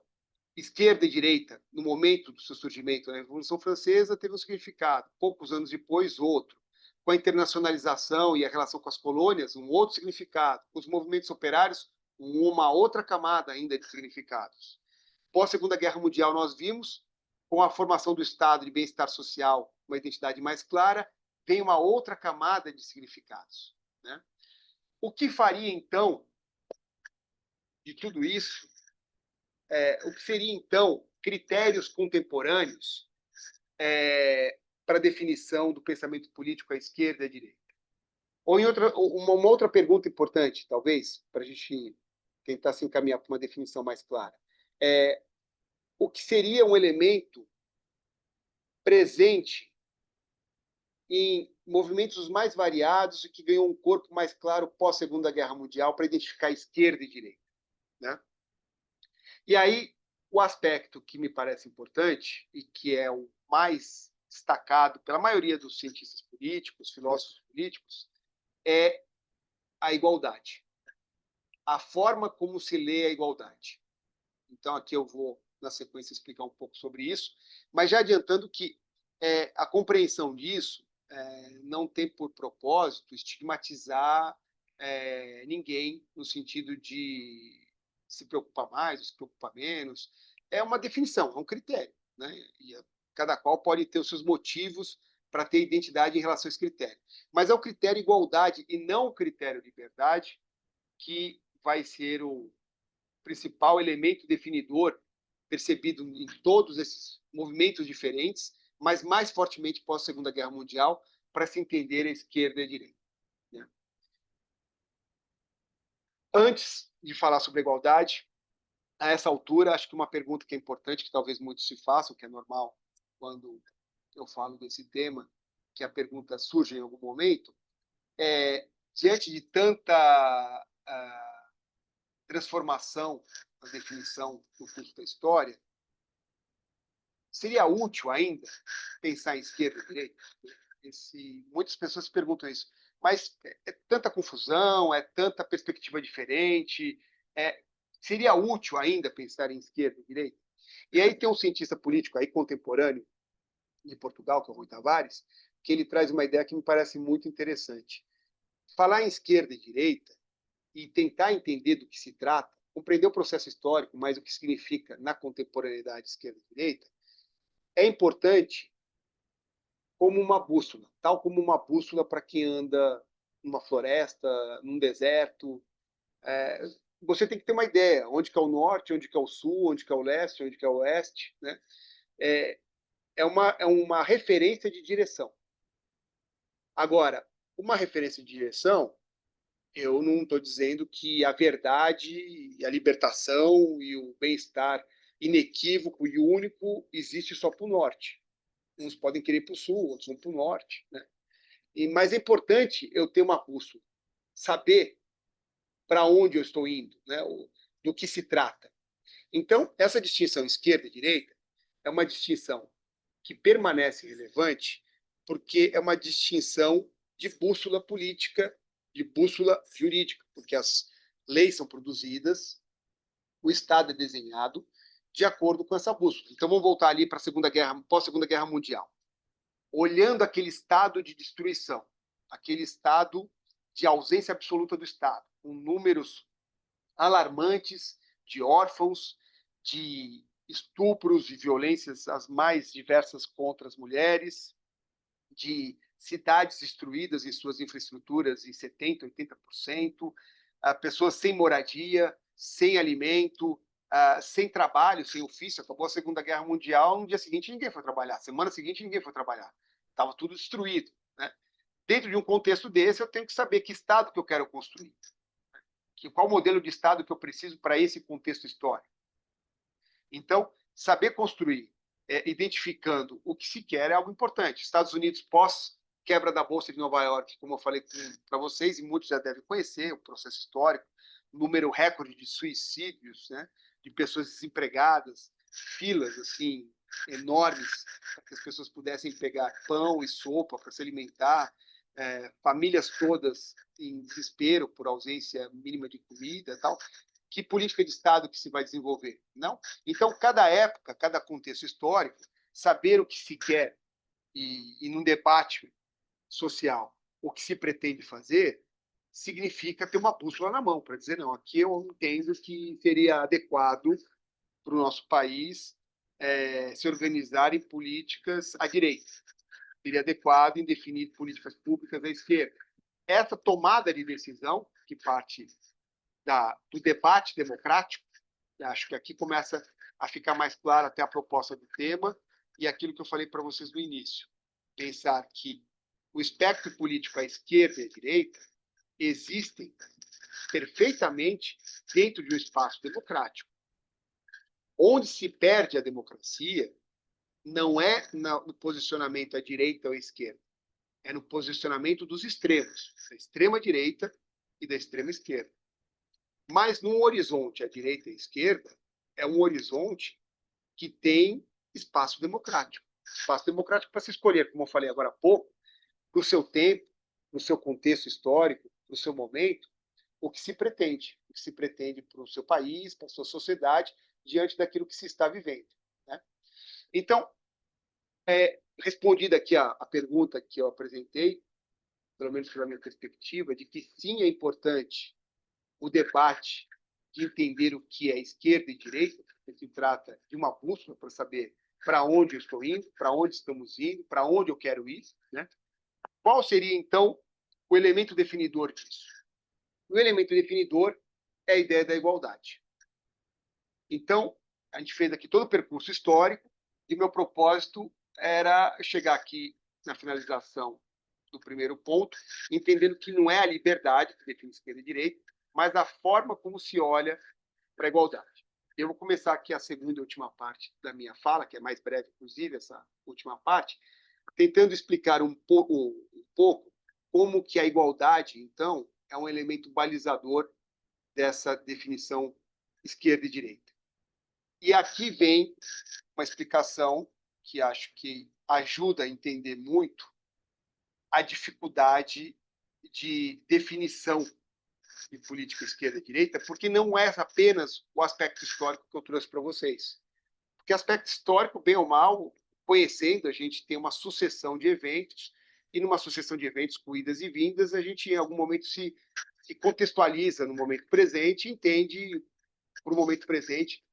esquerda e direita, no momento do seu surgimento na Revolução Francesa, teve um significado. Poucos anos depois, outro. Com a internacionalização e a relação com as colônias, um outro significado. Com os movimentos operários, uma outra camada ainda de significados. Pós-Segunda Guerra Mundial, nós vimos, com a formação do Estado de bem-estar social, uma identidade mais clara, vem uma outra camada de significados, né? O que faria, então, de tudo isso, o que seria, então, critérios contemporâneos para a definição do pensamento político à esquerda e à direita? Ou uma outra pergunta importante, talvez, para a gente tentar se encaminhar para uma definição mais clara. O que seria um elemento presente em movimentos mais variados e que ganhou um corpo mais claro pós-Segunda Guerra Mundial para identificar esquerda e direita, né? E aí, o aspecto que me parece importante e que é o mais destacado pela maioria dos cientistas políticos, filósofos políticos, é a igualdade. A forma como se lê a igualdade. Então, aqui eu vou, na sequência, explicar um pouco sobre isso, mas já adiantando que a compreensão disso não tem por propósito estigmatizar ninguém no sentido de se preocupar mais, se preocupar menos. É uma definição, é um critério, né? E cada qual pode ter os seus motivos para ter identidade em relação a esse critério. Mas é o critério igualdade e não o critério liberdade que vai ser o principal elemento definidor percebido em todos esses movimentos diferentes, mas mais fortemente pós-Segunda Guerra Mundial, para se entender a esquerda e a direita, né? Antes de falar sobre a igualdade, a essa altura, acho que uma pergunta que é importante, que talvez muitos se façam, que é normal quando eu falo desse tema, que a pergunta surge em algum momento, diante de tanta transformação na definição do curso da história, seria útil ainda pensar em esquerda e direita? Muitas pessoas se perguntam isso, mas é tanta confusão, é tanta perspectiva diferente, seria útil ainda pensar em esquerda e direita? E aí tem um cientista político aí contemporâneo de Portugal, que é o Rui Tavares, que ele traz uma ideia que me parece muito interessante. Falar em esquerda e direita e tentar entender do que se trata, compreender o processo histórico, mais o que significa na contemporaneidade esquerda e direita, é importante como uma bússola, tal como uma bússola para quem anda numa floresta, num deserto. Você tem que ter uma ideia, onde que é o norte, onde que é o sul, onde que é o leste, onde que é o oeste, né? É uma referência de direção. Agora, uma referência de direção, eu não estou dizendo que a verdade, a libertação e o bem-estar inequívoco e único existe só para o norte. Uns podem querer ir para o sul, outros vão para o norte, né? Mas é importante eu ter uma bússola, saber para onde eu estou indo, né? Do que se trata. Então, essa distinção esquerda e direita é uma distinção que permanece relevante porque é uma distinção de bússola política, de bússola jurídica, porque as leis são produzidas, o Estado é desenhado de acordo com essa bússola. Então, vamos voltar ali para a Segunda Guerra, pós-Segunda Guerra Mundial. Olhando aquele estado de destruição, aquele estado de ausência absoluta do Estado, com números alarmantes de órfãos, de estupros e violências as mais diversas contra as mulheres, de cidades destruídas em suas infraestruturas em 70%, 80%, pessoas sem moradia, sem alimento, sem trabalho, sem ofício. Acabou a Segunda Guerra Mundial, no dia seguinte ninguém foi trabalhar, semana seguinte ninguém foi trabalhar. Estava tudo destruído, né? Dentro de um contexto desse, eu tenho que saber que Estado que eu quero construir, qual modelo de Estado que eu preciso para esse contexto histórico. Então, saber construir, identificando o que se quer, é algo importante. Estados Unidos, pós-quebra da Bolsa de Nova York, como eu falei para vocês, e muitos já devem conhecer o processo histórico, número recorde de suicídios, né, de pessoas desempregadas, filas assim enormes para que as pessoas pudessem pegar pão e sopa para se alimentar, famílias todas em desespero por ausência mínima de comida, tal. Que política de Estado que se vai desenvolver? Não. Então, cada época, cada contexto histórico, saber o que se quer e num debate social o que se pretende fazer significa ter uma bússola na mão para dizer não, aqui eu entendo que seria adequado para o nosso país se organizar em políticas à direita, seria adequado em definir políticas públicas à esquerda. Essa tomada de decisão, que parte do debate democrático, acho que aqui começa a ficar mais clara até a proposta do tema e aquilo que eu falei para vocês no início. Pensar que o espectro político à esquerda e à direita existem perfeitamente dentro de um espaço democrático. Onde se perde a democracia não é no posicionamento à direita ou à esquerda, é no posicionamento dos extremos, da extrema-direita e da extrema-esquerda. Mas num horizonte à direita e à esquerda, é um horizonte que tem espaço democrático. Espaço democrático para se escolher, como eu falei agora há pouco, para o seu tempo, para o seu contexto histórico, para o seu momento, o que se pretende para o seu país, para a sua sociedade, diante daquilo que se está vivendo. Né? Então, respondida aqui a pergunta que eu apresentei, pelo menos pela minha perspectiva, de que sim, é importante o debate de entender o que é esquerda e direita, que se trata de uma bússola para saber para onde eu estou indo, para onde estamos indo, para onde eu quero ir. Né? Qual seria, então, o elemento definidor disso? O elemento definidor é a ideia da igualdade. Então, a gente fez aqui todo o percurso histórico e meu propósito era chegar aqui na finalização do primeiro ponto, entendendo que não é a liberdade que define esquerda e direita, mas a forma como se olha para a igualdade. Eu vou começar aqui a segunda e última parte da minha fala, que é mais breve, inclusive, essa última parte, tentando explicar um pouco como que a igualdade, então, é um elemento balizador dessa definição esquerda e direita. E aqui vem uma explicação que acho que ajuda a entender muito a dificuldade de definição de política esquerda e direita, porque não é apenas o aspecto histórico que eu trouxe para vocês. Porque aspecto histórico, bem ou mal, conhecendo, a gente tem uma sucessão de eventos, e numa sucessão de eventos com idas e vindas, a gente, em algum momento, se contextualiza no momento presente e entende, para o momento presente,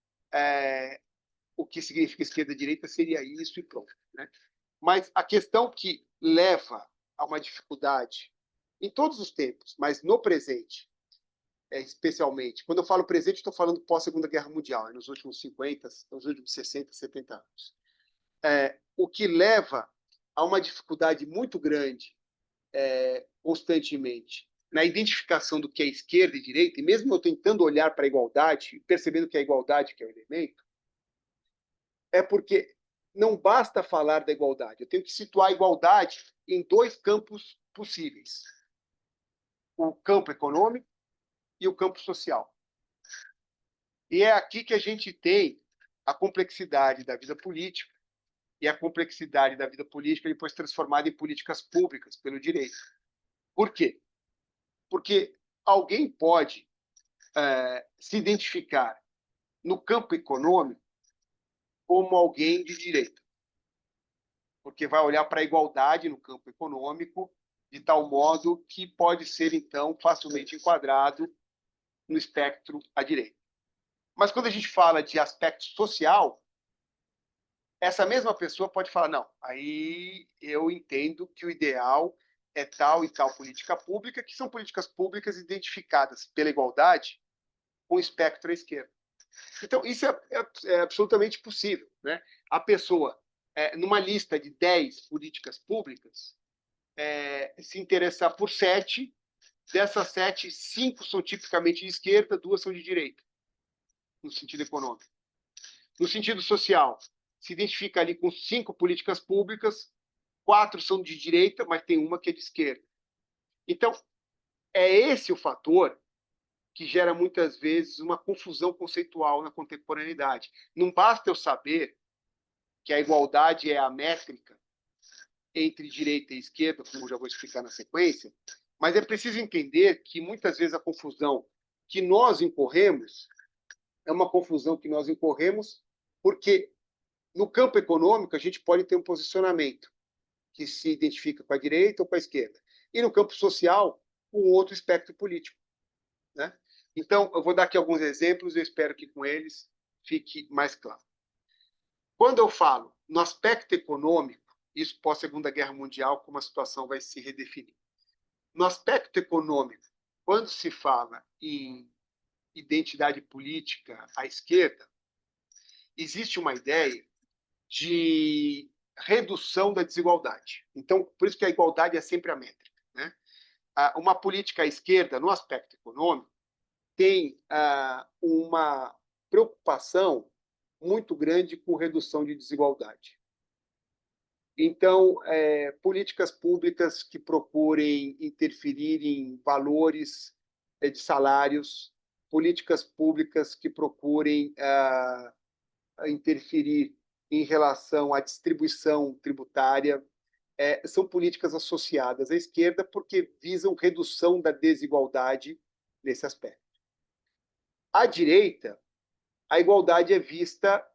o que significa esquerda e direita seria isso e pronto. Né? Mas a questão que leva a uma dificuldade em todos os tempos, mas no presente, especialmente, quando eu falo presente, estou falando pós-Segunda Guerra Mundial, nos últimos 50, nos últimos 60, 70 anos. O que leva a uma dificuldade muito grande, constantemente, na identificação do que é esquerda e direita, e mesmo eu tentando olhar para a igualdade, percebendo que é a igualdade que é o elemento, é porque não basta falar da igualdade, eu tenho que situar a igualdade em dois campos possíveis: o campo econômico e o campo social. E é aqui que a gente tem a complexidade da vida política e a complexidade da vida política depois transformada em políticas públicas pelo direito. Por quê? Porque alguém pode se identificar no campo econômico como alguém de direita, porque vai olhar para a igualdade no campo econômico de tal modo que pode ser, então, facilmente enquadrado no espectro à direita. Mas quando a gente fala de aspecto social, essa mesma pessoa pode falar, não, aí eu entendo que o ideal é tal e tal política pública, que são políticas públicas identificadas pela igualdade com o espectro à esquerda. Então, isso é absolutamente possível. Né? A pessoa, numa lista de 10 políticas públicas, se interessar por 7, dessas 7, 5 são tipicamente de esquerda, 2 são de direita, no sentido econômico. No sentido social, se identifica ali com 5 políticas públicas, 4 são de direita, mas tem uma que é de esquerda. Então, é esse o fator que gera muitas vezes uma confusão conceitual na contemporaneidade. Não basta eu saber que a igualdade é a métrica entre direita e esquerda, como já vou explicar na sequência, mas é preciso entender que muitas vezes a confusão que nós incorremos é uma confusão que nós incorremos porque no campo econômico a gente pode ter um posicionamento que se identifica com a direita ou com a esquerda, e no campo social com outro espectro político, né? Então, eu vou dar aqui alguns exemplos e eu espero que com eles fique mais claro. Quando eu falo no aspecto econômico, isso pós-Segunda Guerra Mundial, como a situação vai se redefinir. No aspecto econômico, quando se fala em identidade política à esquerda, existe uma ideia de redução da desigualdade. Então, por isso que a igualdade é sempre a métrica, né? Uma política à esquerda, no aspecto econômico, tem uma preocupação muito grande com redução de desigualdade. Então, políticas públicas que procurem interferir em valores de salários, políticas públicas que procurem interferir em relação à distribuição tributária, são políticas associadas à esquerda porque visam redução da desigualdade nesse aspecto. À direita, a igualdade é vista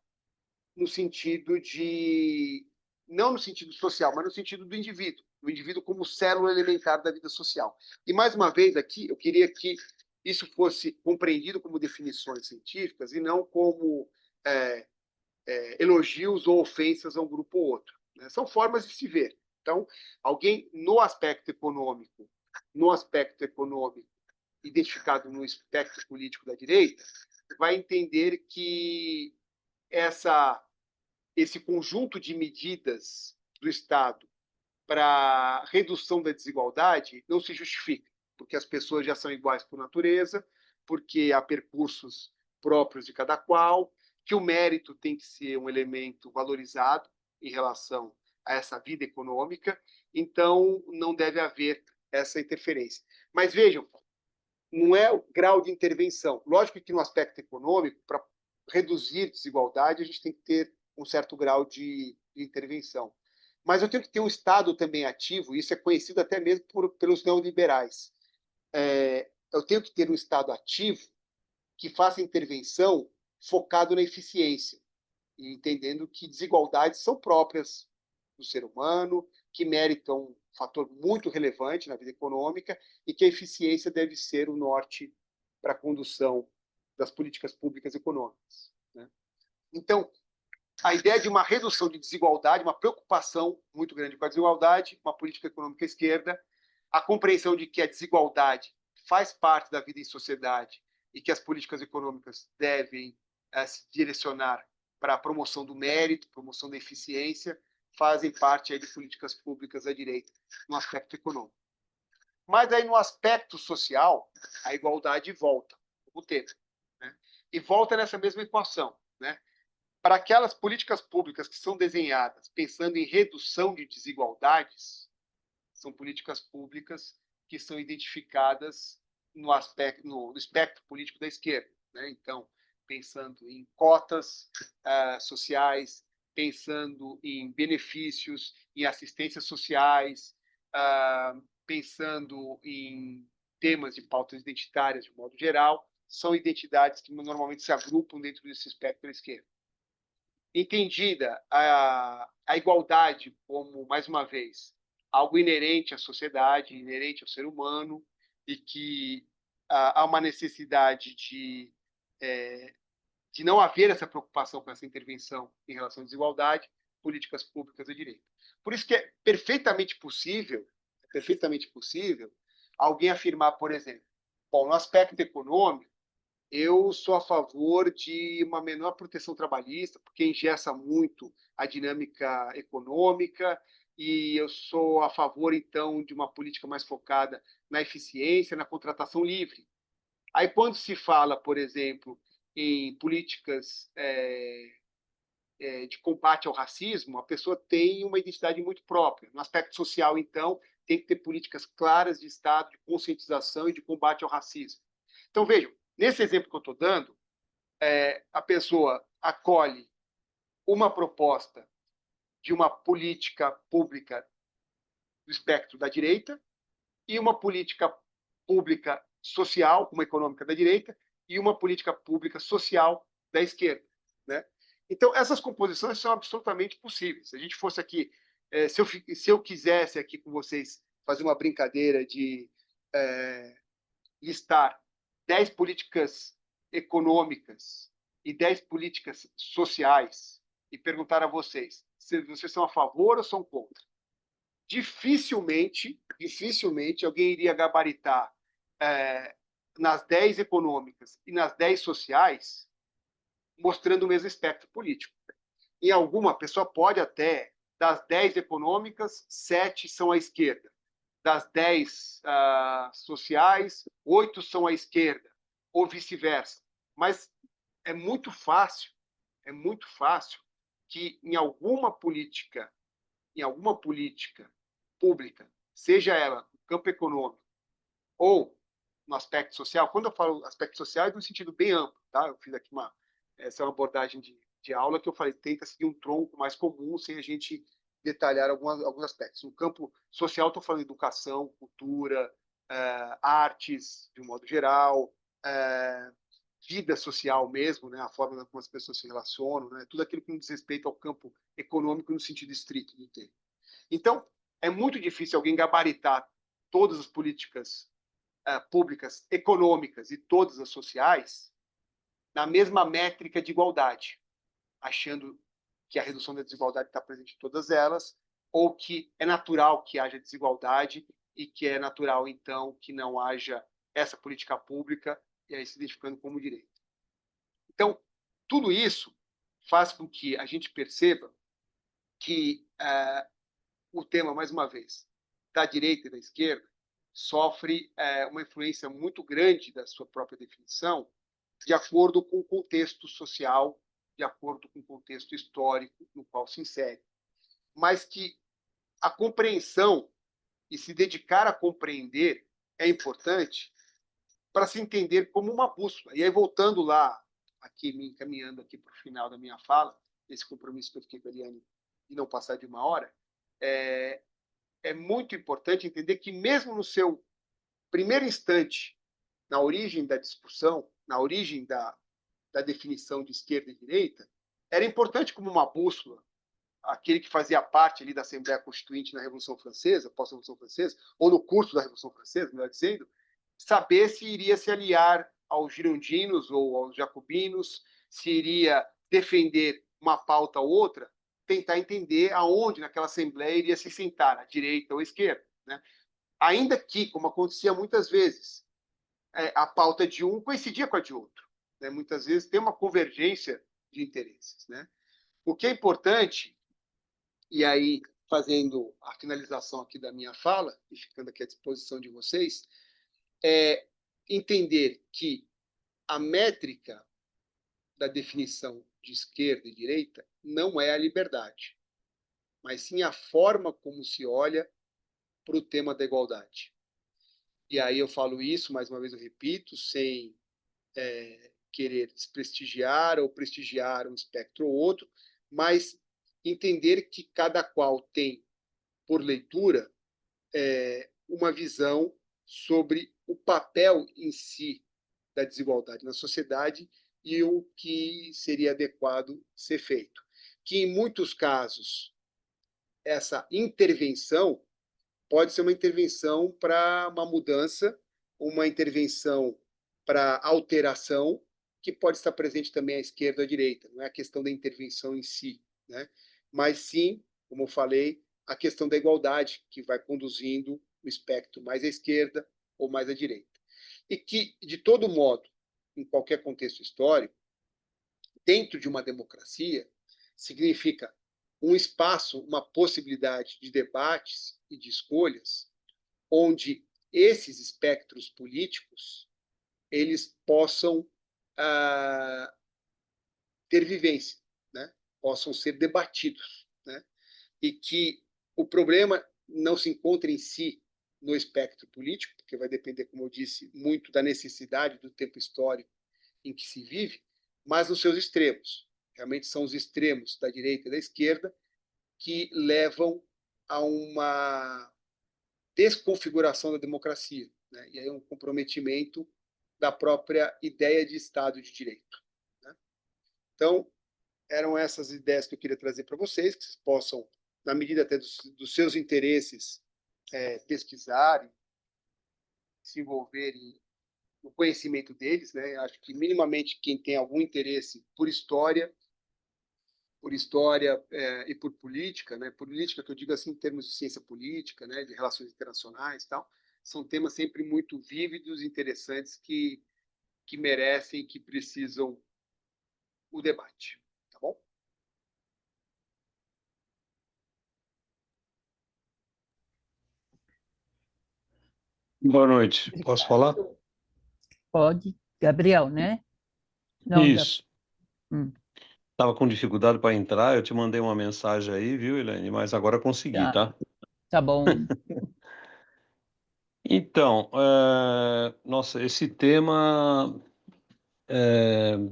no sentido de, não no sentido social, mas no sentido do indivíduo, o indivíduo como célula elementar da vida social. E, mais uma vez, aqui, eu queria que isso fosse compreendido como definições científicas e não como elogios ou ofensas a um grupo ou outro, né? São formas de se ver. Então, alguém no aspecto econômico, identificado no espectro político da direita, vai entender que esse conjunto de medidas do Estado para redução da desigualdade não se justifica, porque as pessoas já são iguais por natureza, porque há percursos próprios de cada qual, que o mérito tem que ser um elemento valorizado em relação a essa vida econômica, então não deve haver essa interferência. Mas vejam, não é o grau de intervenção. Lógico que no aspecto econômico, para reduzir desigualdade, a gente tem que ter um certo grau de intervenção. Mas eu tenho que ter um Estado também ativo, isso é conhecido até mesmo pelos neoliberais. Eu tenho que ter um Estado ativo que faça intervenção focado na eficiência, e entendendo que desigualdades são próprias do ser humano, que mérito é um fator muito relevante na vida econômica e que a eficiência deve ser o norte para a condução das políticas públicas econômicas, né? Então, a ideia de uma redução de desigualdade, uma preocupação muito grande com a desigualdade, uma política econômica à esquerda, a compreensão de que a desigualdade faz parte da vida em sociedade e que as políticas econômicas devem se direcionar para a promoção do mérito, promoção da eficiência, fazem parte aí de políticas públicas à direita no aspecto econômico. Mas aí no aspecto social, a igualdade volta, como teve, né? E volta nessa mesma equação, né? Para aquelas políticas públicas que são desenhadas pensando em redução de desigualdades, são políticas públicas que são identificadas no espectro político da esquerda, né? Então, pensando em cotas sociais, pensando em benefícios, em assistências sociais, pensando em temas de pautas identitárias de modo geral, são identidades que normalmente se agrupam dentro desse espectro da esquerda. Entendida a igualdade como, mais uma vez, algo inerente à sociedade, inerente ao ser humano, e que há uma necessidade de não haver essa preocupação com essa intervenção em relação à desigualdade, políticas públicas à direita. Por isso que é perfeitamente possível alguém afirmar, por exemplo, bom, no aspecto econômico, eu sou a favor de uma menor proteção trabalhista, porque engessa muito a dinâmica econômica, e eu sou a favor, então, de uma política mais focada na eficiência, na contratação livre. Aí, quando se fala, por exemplo, em políticas de combate ao racismo, a pessoa tem uma identidade muito própria. No aspecto social, então, tem que ter políticas claras de Estado, de conscientização e de combate ao racismo. Então, vejam, nesse exemplo que eu estou dando, a pessoa acolhe uma proposta de uma política pública do espectro da direita e uma política pública social, uma econômica da direita, e uma política pública social da esquerda, né? Então, essas composições são absolutamente possíveis. Se a gente fosse aqui, se eu quisesse aqui com vocês fazer uma brincadeira de listar 10 políticas econômicas e 10 políticas sociais e perguntar a vocês se vocês são a favor ou são contra, dificilmente alguém iria gabaritar nas 10 econômicas e nas 10 sociais mostrando o mesmo espectro político. Em alguma, a pessoa pode até, das 10 econômicas, 7 são à esquerda. Das 10 sociais, 8 são à esquerda, ou vice-versa. Mas é muito fácil que em alguma política pública, seja ela no campo econômico ou no aspecto social, quando eu falo aspecto social é no sentido bem amplo, tá? Eu fiz aqui essa é uma abordagem de aula que eu falei, tenta seguir um tronco mais comum sem a gente detalhar alguns aspectos. No campo social, estou falando de educação, cultura, artes, de um modo geral, vida social mesmo, né? A forma como as pessoas se relacionam, né? Tudo aquilo que diz respeito ao campo econômico no sentido estrito do termo. Então, é muito difícil alguém gabaritar todas as políticas públicas econômicas e todas as sociais na mesma métrica de igualdade, achando que a redução da desigualdade está presente em todas elas, ou que é natural que haja desigualdade e que é natural, então, que não haja essa política pública, e aí se identificando como direito. Então, tudo isso faz com que a gente perceba que o tema, mais uma vez, da direita e da esquerda, sofre uma influência muito grande da sua própria definição, de acordo com o contexto social, de acordo com o contexto histórico no qual se insere. Mas que a compreensão e se dedicar a compreender é importante para se entender como uma bússola. E aí, voltando lá, aqui me encaminhando aqui para o final da minha fala, esse compromisso que eu fiquei com a Eliane de não passar de 1 hora, é muito importante entender que mesmo no seu primeiro instante, na origem da discussão, na origem da definição de esquerda e direita, era importante como uma bússola, aquele que fazia parte ali da Assembleia Constituinte na Revolução Francesa, pós-Revolução Francesa, ou no curso da Revolução Francesa, melhor dizendo, saber se iria se aliar aos girondinos ou aos jacobinos, se iria defender uma pauta ou outra, tentar entender aonde naquela Assembleia iria se sentar, à direita ou à esquerda, né? Ainda que, como acontecia muitas vezes, a pauta de um coincidia com a de outro, né? Muitas vezes tem uma convergência de interesses, né? O que é importante, e aí fazendo a finalização aqui da minha fala, e ficando aqui à disposição de vocês, é entender que a métrica da definição de esquerda e direita não é a liberdade, mas sim a forma como se olha para o tema da igualdade. E aí eu falo isso, mais uma vez eu repito, sem querer desprestigiar ou prestigiar um espectro ou outro, mas entender que cada qual tem, por leitura, uma visão sobre o papel em si da desigualdade na sociedade e o que seria adequado ser feito. Que, em muitos casos, essa intervenção pode ser uma intervenção para uma mudança, uma intervenção para alteração, que pode estar presente também à esquerda ou à direita. Não é a questão da intervenção em si, né? Mas sim, como eu falei, a questão da igualdade, que vai conduzindo o espectro mais à esquerda ou mais à direita. E que, de todo modo, em qualquer contexto histórico, dentro de uma democracia, significa um espaço, uma possibilidade de debates e de escolhas, onde esses espectros políticos eles possam ter vivência, né? Possam ser debatidos, né? E que o problema não se encontra em si no espectro político, porque vai depender, como eu disse, muito da necessidade do tempo histórico em que se vive, mas nos seus extremos. Realmente são os extremos da direita e da esquerda que levam a uma desconfiguração da democracia, né? E aí um comprometimento da própria ideia de Estado de Direito, né? Então, eram essas ideias que eu queria trazer para vocês, que vocês possam, na medida até dos seus interesses, pesquisarem, se envolverem no conhecimento deles, né? Acho que minimamente quem tem algum interesse por história e por política, né? Política que eu digo assim em termos de ciência política, né? De relações internacionais, e tal, são temas sempre muito vívidos, interessantes que merecem, que precisam o debate, tá bom? Boa noite. Posso falar? Pode. Gabriel, né? Não, Isso. Hum, Estava com dificuldade para entrar, eu te mandei uma mensagem aí, viu, Elaine? Mas agora consegui, tá, tá? tá bom. Então, nossa, esse tema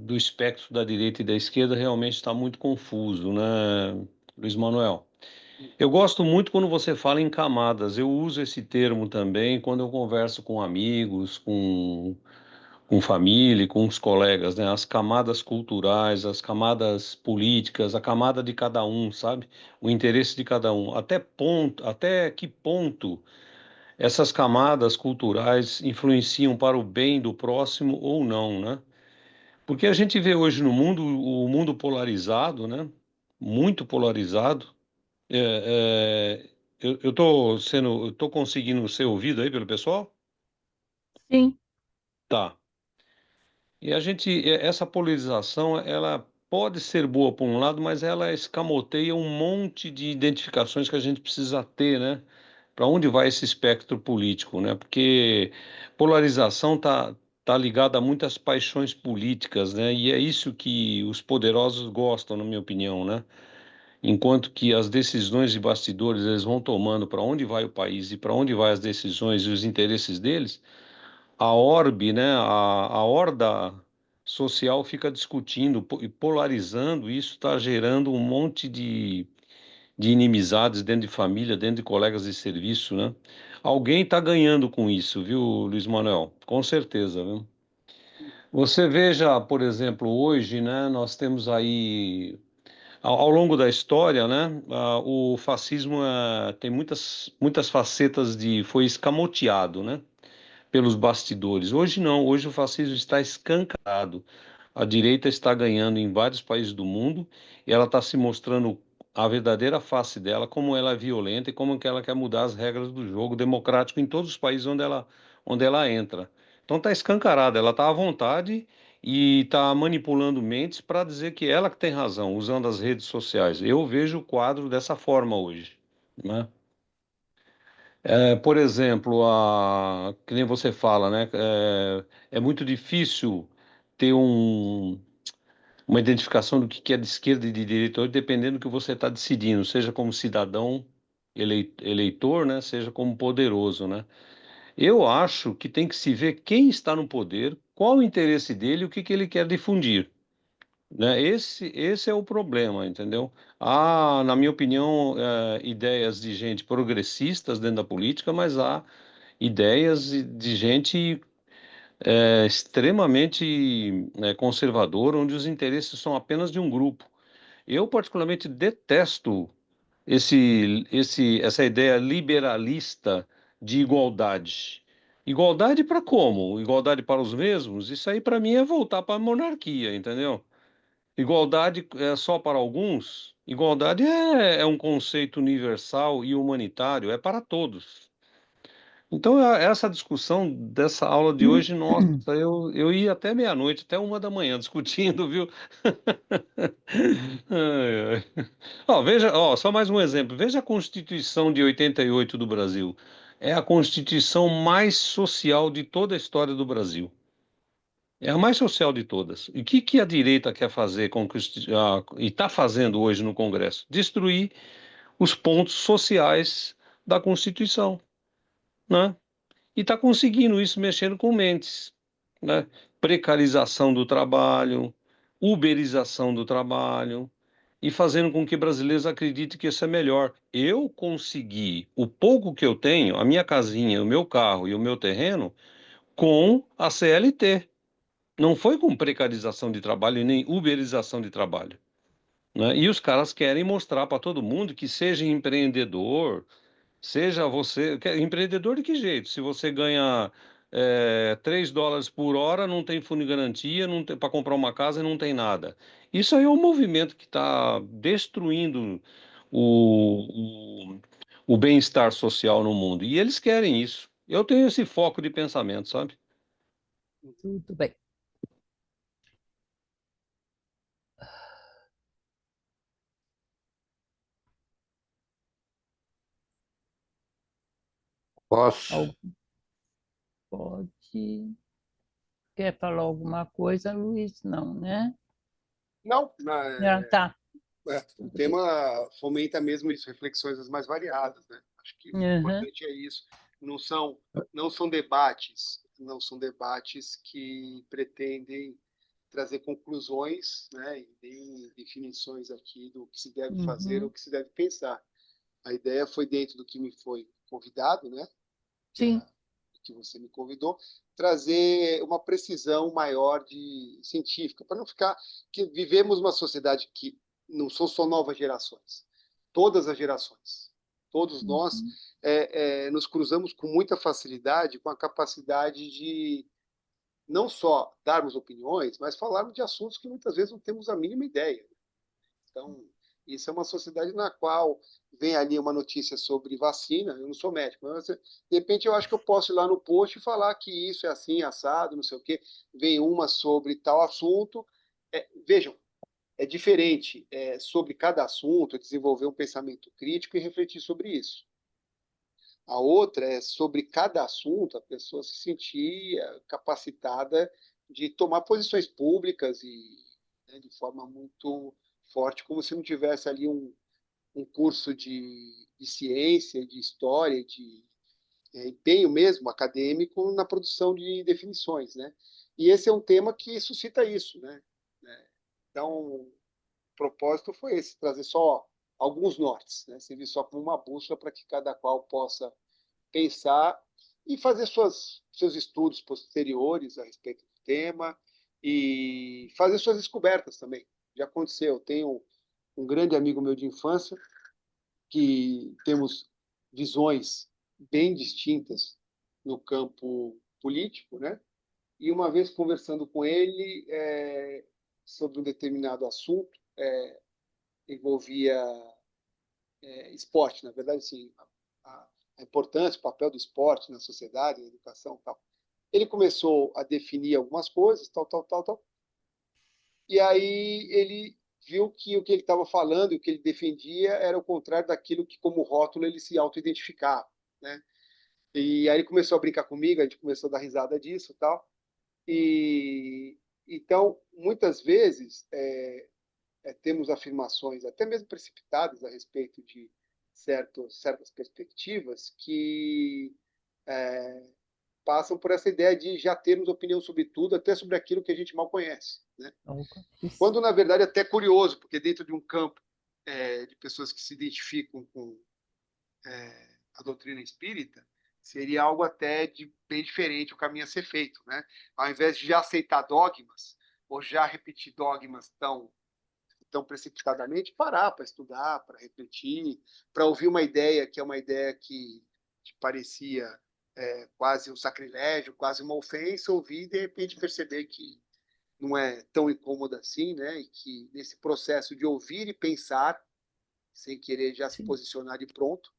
do espectro da direita e da esquerda realmente está muito confuso, né, Luiz Manuel? Eu gosto muito quando você fala em camadas. Eu uso esse termo também quando eu converso com amigos, com família, e com os colegas, né? As camadas culturais, as camadas políticas, a camada de cada um, sabe? O interesse de cada um. Até que ponto essas camadas culturais influenciam para o bem do próximo ou não, né? Porque a gente vê hoje no mundo o mundo polarizado, né? Muito polarizado. Eu tô conseguindo ser ouvido aí pelo pessoal? Sim, Tá. E essa polarização, ela pode ser boa por um lado, mas ela escamoteia um monte de identificações que a gente precisa ter, né? Para onde vai esse espectro político, né? Porque polarização tá ligada a muitas paixões políticas, né? E é isso que os poderosos gostam, na minha opinião, né? Enquanto que as decisões de bastidores eles vão tomando para onde vai o país e para onde vai as decisões e os interesses deles, a orbe, né, a horda social fica discutindo e polarizando, e isso está gerando um monte de inimizades dentro de família, dentro de colegas de serviço, né? Alguém está ganhando com isso, viu, Luiz Manuel? Com certeza, viu? Você veja, por exemplo, hoje, né, nós temos aí, ao longo da história, né, o fascismo tem muitas facetas foi escamoteado, né? Pelos bastidores. Hoje não, hoje o fascismo está escancarado. A direita está ganhando em vários países do mundo e ela está se mostrando a verdadeira face dela, como ela é violenta e como que ela quer mudar as regras do jogo democrático em todos os países onde ela entra. Então está escancarada, ela está à vontade e está manipulando mentes para dizer que ela que tem razão, usando as redes sociais. Eu vejo o quadro dessa forma hoje, né? Por exemplo, que nem você fala, né? É muito difícil ter uma identificação do que é de esquerda e de direita, hoje, dependendo do que você está decidindo, seja como cidadão eleitor, né? Seja como poderoso, né? Eu acho que tem que se ver quem está no poder, qual o interesse dele e o que ele quer difundir, né? Esse é o problema, entendeu? Há, na minha opinião, ideias de gente progressistas dentro da política, mas há ideias de gente extremamente conservadora, onde os interesses são apenas de um grupo. Eu, particularmente, detesto essa ideia liberalista de igualdade. Igualdade para como? Igualdade para os mesmos? Isso aí, para mim, é voltar para a monarquia, entendeu? Igualdade é só para alguns? Igualdade é um conceito universal e humanitário, é para todos. Então, essa discussão dessa aula de hoje, nossa, eu ia até meia-noite, até 1 da manhã discutindo, viu? Ai, ai. Ó, veja, ó, só mais um exemplo. Veja a Constituição de 88 do Brasil. É a Constituição mais social de toda a história do Brasil. É a mais social de todas. E o que a direita quer fazer e está fazendo hoje no Congresso? Destruir os pontos sociais da Constituição. né? E está conseguindo isso mexendo com mentes, né? Precarização do trabalho, uberização do trabalho, e fazendo com que brasileiros acreditem que isso é melhor. Eu consegui o pouco que eu tenho, a minha casinha, o meu carro e o meu terreno, com a CLT. Não foi com precarização de trabalho e nem uberização de trabalho, né? E os caras querem mostrar para todo mundo que seja empreendedor, seja você. Empreendedor de que jeito? Se você ganha $3 por hora, não tem fundo de garantia, não tem para comprar uma casa e não tem nada. Isso aí é um movimento que está destruindo o, o, o bem-estar social no mundo. E eles querem isso. Eu tenho esse foco de pensamento, sabe? Tudo bem. Posso? Algum pode. Quer falar alguma coisa, Luiz? Não, né? Não, Ah, tá. o tema fomenta mesmo isso, reflexões as mais variadas, né? Acho que o Uhum. importante é isso. Não são, não são debates que pretendem trazer conclusões, né? E nem definições aqui do que se deve fazer ou Uhum. que se deve pensar. A ideia foi dentro do que me foi convidado, né? Sim. Que você me convidou, trazer uma precisão maior de científica, para não ficar que vivemos uma sociedade que não são só novas gerações, todas as gerações, todos nós Uhum. nos cruzamos com muita facilidade com a capacidade de não só darmos opiniões, mas falarmos de assuntos que muitas vezes não temos a mínima ideia. Então, isso é uma sociedade na qual vem ali uma notícia sobre vacina. Eu não sou médico, mas de repente eu acho que eu posso ir lá no post e falar que isso é assim, assado, não sei o quê. Vem uma sobre tal assunto. Vejam, é diferente sobre cada assunto, desenvolver um pensamento crítico e refletir sobre isso. A outra é sobre cada assunto a pessoa se sentir capacitada de tomar posições públicas e né, de forma muito forte, como se não tivesse ali um curso de ciência, de história, de empenho mesmo acadêmico na produção de definições, né? E esse é um tema que suscita isso, né? Então, o propósito foi esse, trazer só alguns nortes, né? Servir só como uma bússola para que cada qual possa pensar e fazer seus estudos posteriores a respeito do tema e fazer suas descobertas também. Já aconteceu, eu tenho um grande amigo meu de infância que temos visões bem distintas no campo político, né? E uma vez conversando com ele sobre um determinado assunto, envolvia esporte, na verdade, sim, a importância, o papel do esporte na sociedade, na educação, tal. Ele começou a definir algumas coisas, tal, tal, tal, tal. E aí ele viu que o que ele estava falando e o que ele defendia era o contrário daquilo que, como rótulo, ele se auto-identificava, né? E aí ele começou a brincar comigo, a gente começou a dar risada disso, tal. E então, muitas vezes, temos afirmações até mesmo precipitadas a respeito de certas perspectivas que passam por essa ideia de já termos opinião sobre tudo, até sobre aquilo que a gente mal conhece, né? Isso. Quando, na verdade, é até curioso, porque dentro de um campo de pessoas que se identificam com a doutrina espírita, seria algo até bem diferente o caminho a ser feito, né? Ao invés de já aceitar dogmas, ou já repetir dogmas tão precipitadamente, parar para estudar, para refletir, para ouvir uma ideia que é uma ideia que parecia quase um sacrilégio, quase uma ofensa, ouvir e de repente perceber que não é tão incômoda assim, né? E que nesse processo de ouvir e pensar, sem querer já se Sim. posicionar de pronto,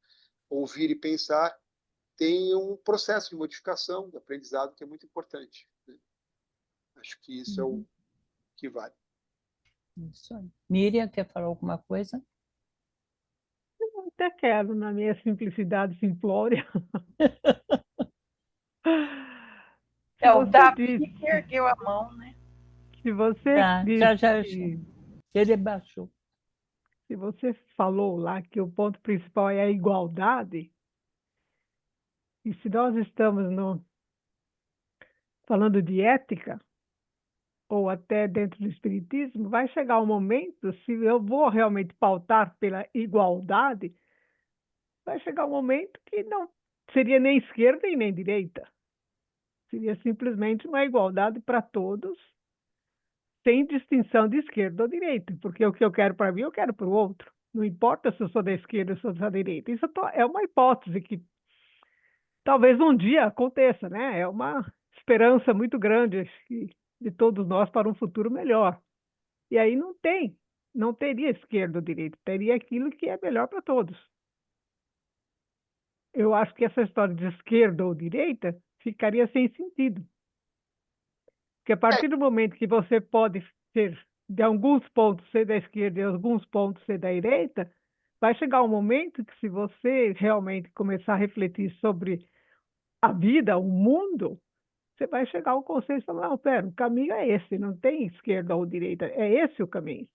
ouvir e pensar, tem um processo de modificação, de aprendizado que é muito importante, né? Acho que isso é o Uhum. que vale. Isso aí. Miriam, quer falar alguma coisa? Eu até quero, na minha simplicidade simplória. Se O você Davi disse, que ergueu a mão, né? se você Tá, disse já. que, Ele baixou. se você falou lá que o ponto principal é a igualdade, E se nós estamos falando de ética, ou até dentro do espiritismo, vai chegar um momento, se eu vou realmente pautar pela igualdade, vai chegar um momento que não seria nem esquerda e nem direita. Seria simplesmente uma igualdade para todos, sem distinção de esquerda ou direita, porque o que eu quero para mim, eu quero para o outro. Não importa se eu sou da esquerda ou se eu sou da direita. Isso é uma hipótese que talvez um dia aconteça, né? É uma esperança muito grande de todos nós para um futuro melhor. E aí não teria esquerda ou direita, teria aquilo que é melhor para todos. Eu acho que essa história de esquerda ou direita ficaria sem sentido. Porque a partir do momento que você pode ser, de alguns pontos, ser da esquerda e alguns pontos ser da direita, vai chegar um momento que, se você realmente começar a refletir sobre a vida, o mundo, você vai chegar ao consenso e falar: não, pera, o caminho é esse, não tem esquerda ou direita, é esse o caminho.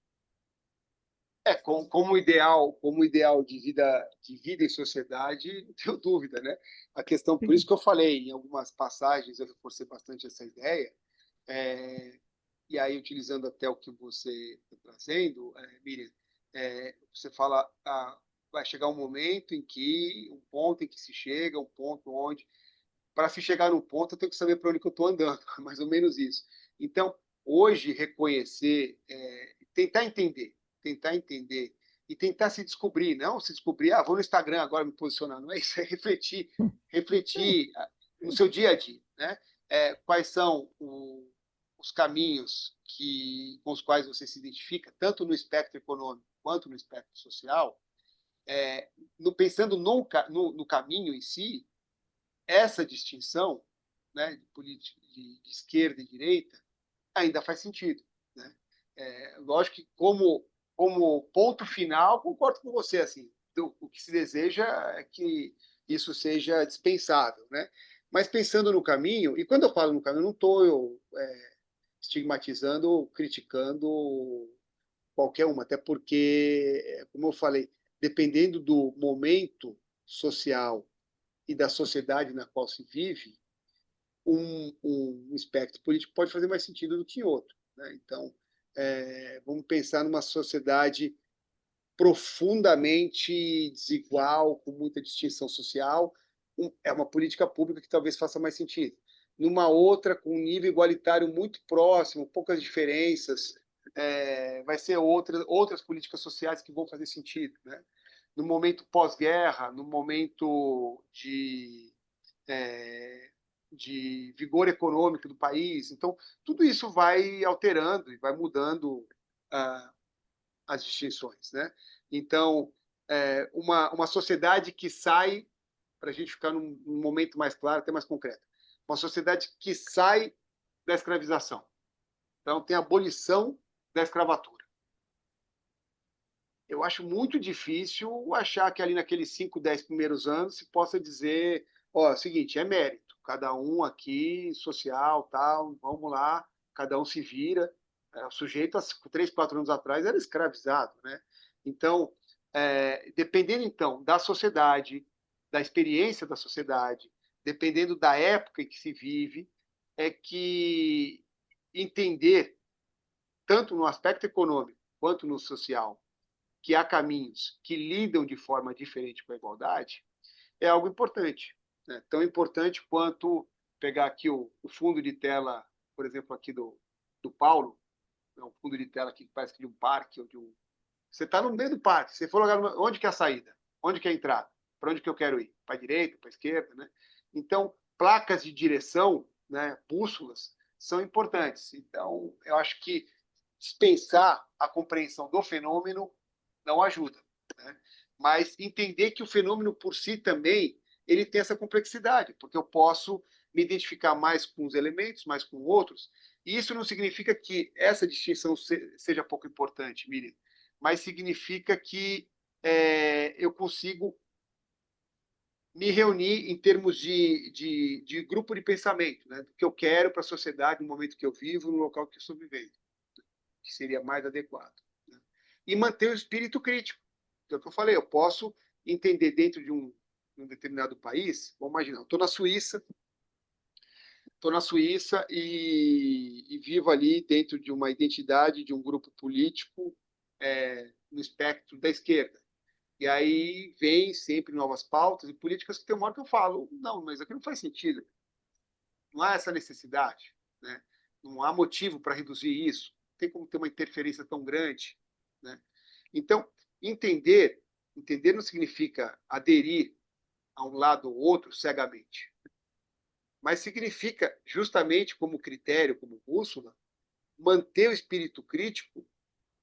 Como ideal de vida em sociedade, não tenho dúvida, né? A questão, por isso Sim, que eu falei, em algumas passagens eu reforcei bastante essa ideia, é, e aí utilizando até o que você está trazendo, Miriam, você fala, vai chegar um ponto em que se chega, um ponto onde, para se chegar num ponto, eu tenho que saber para onde que eu estou andando, mais ou menos isso. Então, hoje, reconhecer, tentar entender e tentar se descobrir, não se descobrir, vou no Instagram agora me posicionar, não é isso, é refletir no seu dia a dia, né? Quais são os caminhos com os quais você se identifica, tanto no espectro econômico quanto no espectro social, pensando no caminho em si, essa distinção, né, de esquerda e direita ainda faz sentido, né? Lógico que como ponto final concordo com você, assim, o que se deseja é que isso seja dispensável, né? Mas pensando no caminho, e quando eu falo no caminho, eu não estou estigmatizando ou criticando qualquer uma, até porque, como eu falei, dependendo do momento social e da sociedade na qual se vive, um espectro político pode fazer mais sentido do que outro, né? Então, vamos pensar numa sociedade profundamente desigual, com muita distinção social, é uma política pública que talvez faça mais sentido. Numa outra, com um nível igualitário muito próximo, poucas diferenças, vai ser outras políticas sociais que vão fazer sentido, né? No momento pós-guerra, no momento de vigor econômico do país. Então, tudo isso vai alterando e vai mudando as distinções, né? Então, uma sociedade que sai, para a gente ficar num momento mais claro, até mais concreto, uma sociedade que sai da escravização. Então, tem a abolição da escravatura. Eu acho muito difícil achar que ali naqueles 5, 10 primeiros anos se possa dizer, ó, é o seguinte, é mérito, cada um aqui, social, tal, vamos lá, cada um se vira. O sujeito, há 3, 4 anos atrás, era escravizado, né? Então, dependendo, então, da sociedade, da experiência da sociedade, dependendo da época em que se vive, é que entender, tanto no aspecto econômico quanto no social, que há caminhos que lidam de forma diferente com a igualdade, é algo importante, né? Tão importante quanto pegar aqui o fundo de tela, por exemplo, aqui do Paulo, é um fundo de tela aqui que parece que de um parque, ou de um... Você está no meio do parque, você for lugar, onde que é a saída? Onde que é a entrada? Para onde que eu quero ir? Para a direita, para a esquerda, né? Então, placas de direção, né, bússolas, são importantes. Então, eu acho que dispensar a compreensão do fenômeno não ajuda, né? Mas entender que o fenômeno por si também ele tem essa complexidade, porque eu posso me identificar mais com os elementos, mais com outros, e isso não significa que essa distinção seja pouco importante, Miriam, mas significa que eu consigo me reunir em termos de grupo de pensamento, né? Do que eu quero para a sociedade no momento que eu vivo, no local que eu estou vivendo, que seria mais adequado, e manter o espírito crítico. É o que eu falei, eu posso entender dentro de um num determinado país, vamos imaginar, estou na Suíça e vivo ali dentro de uma identidade de um grupo político no espectro da esquerda. E aí vem sempre novas pautas e políticas que tem uma hora que eu falo, não, mas aqui não faz sentido. Não há essa necessidade, né? Não há motivo para reduzir isso. Não tem como ter uma interferência tão grande, né? Então, entender não significa aderir a um lado ou outro cegamente, mas significa, justamente como critério, como bússola, manter o espírito crítico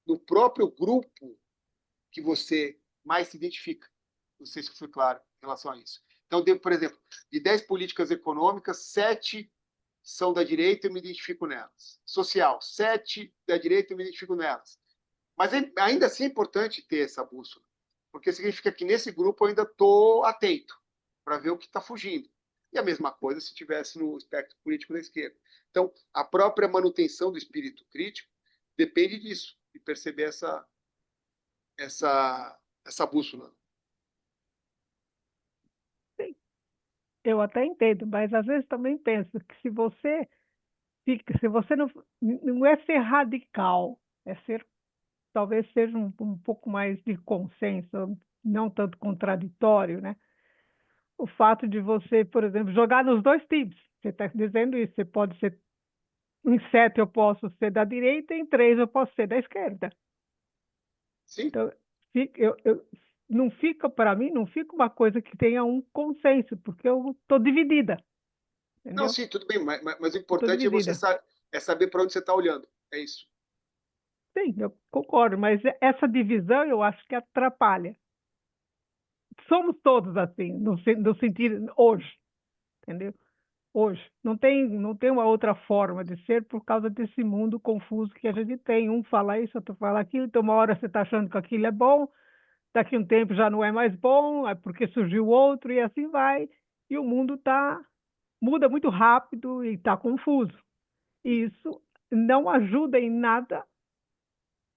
no próprio grupo que você mais se identifica. Não sei se foi claro em relação a isso. Então, por exemplo, de 10 políticas econômicas, 7 são da direita e eu me identifico nelas. Social, 7 da direita e eu me identifico nelas. Mas ainda assim é importante ter essa bússola, porque significa que nesse grupo eu ainda estou atento para ver o que está fugindo. E a mesma coisa se tivesse no espectro político da esquerda. Então, a própria manutenção do espírito crítico depende disso, de perceber essa bússola. Sim, eu até entendo, mas às vezes também penso que se você não é ser radical, é ser, talvez seja um pouco mais de consenso, não tanto contraditório, né? O fato de você, por exemplo, jogar nos dois times. Você está dizendo isso, você pode ser, em 7 eu posso ser da direita, em 3 eu posso ser da esquerda. Sim? Então, não fica, para mim, não fica uma coisa que tenha um consenso, porque eu estou dividida, Não, entendeu? sim, tudo bem, mas o Estou importante é você dividida. saber para onde você está olhando. É isso. Sim, eu concordo, mas essa divisão eu acho que atrapalha. Somos todos assim, no sentido, hoje, entendeu? Hoje. Não tem uma outra forma de ser por causa desse mundo confuso que a gente tem. Um fala isso, outro fala aquilo, então uma hora você está achando que aquilo é bom, daqui a um tempo já não é mais bom, é porque surgiu outro e assim vai. E o mundo muda muito rápido e está confuso. E isso não ajuda em nada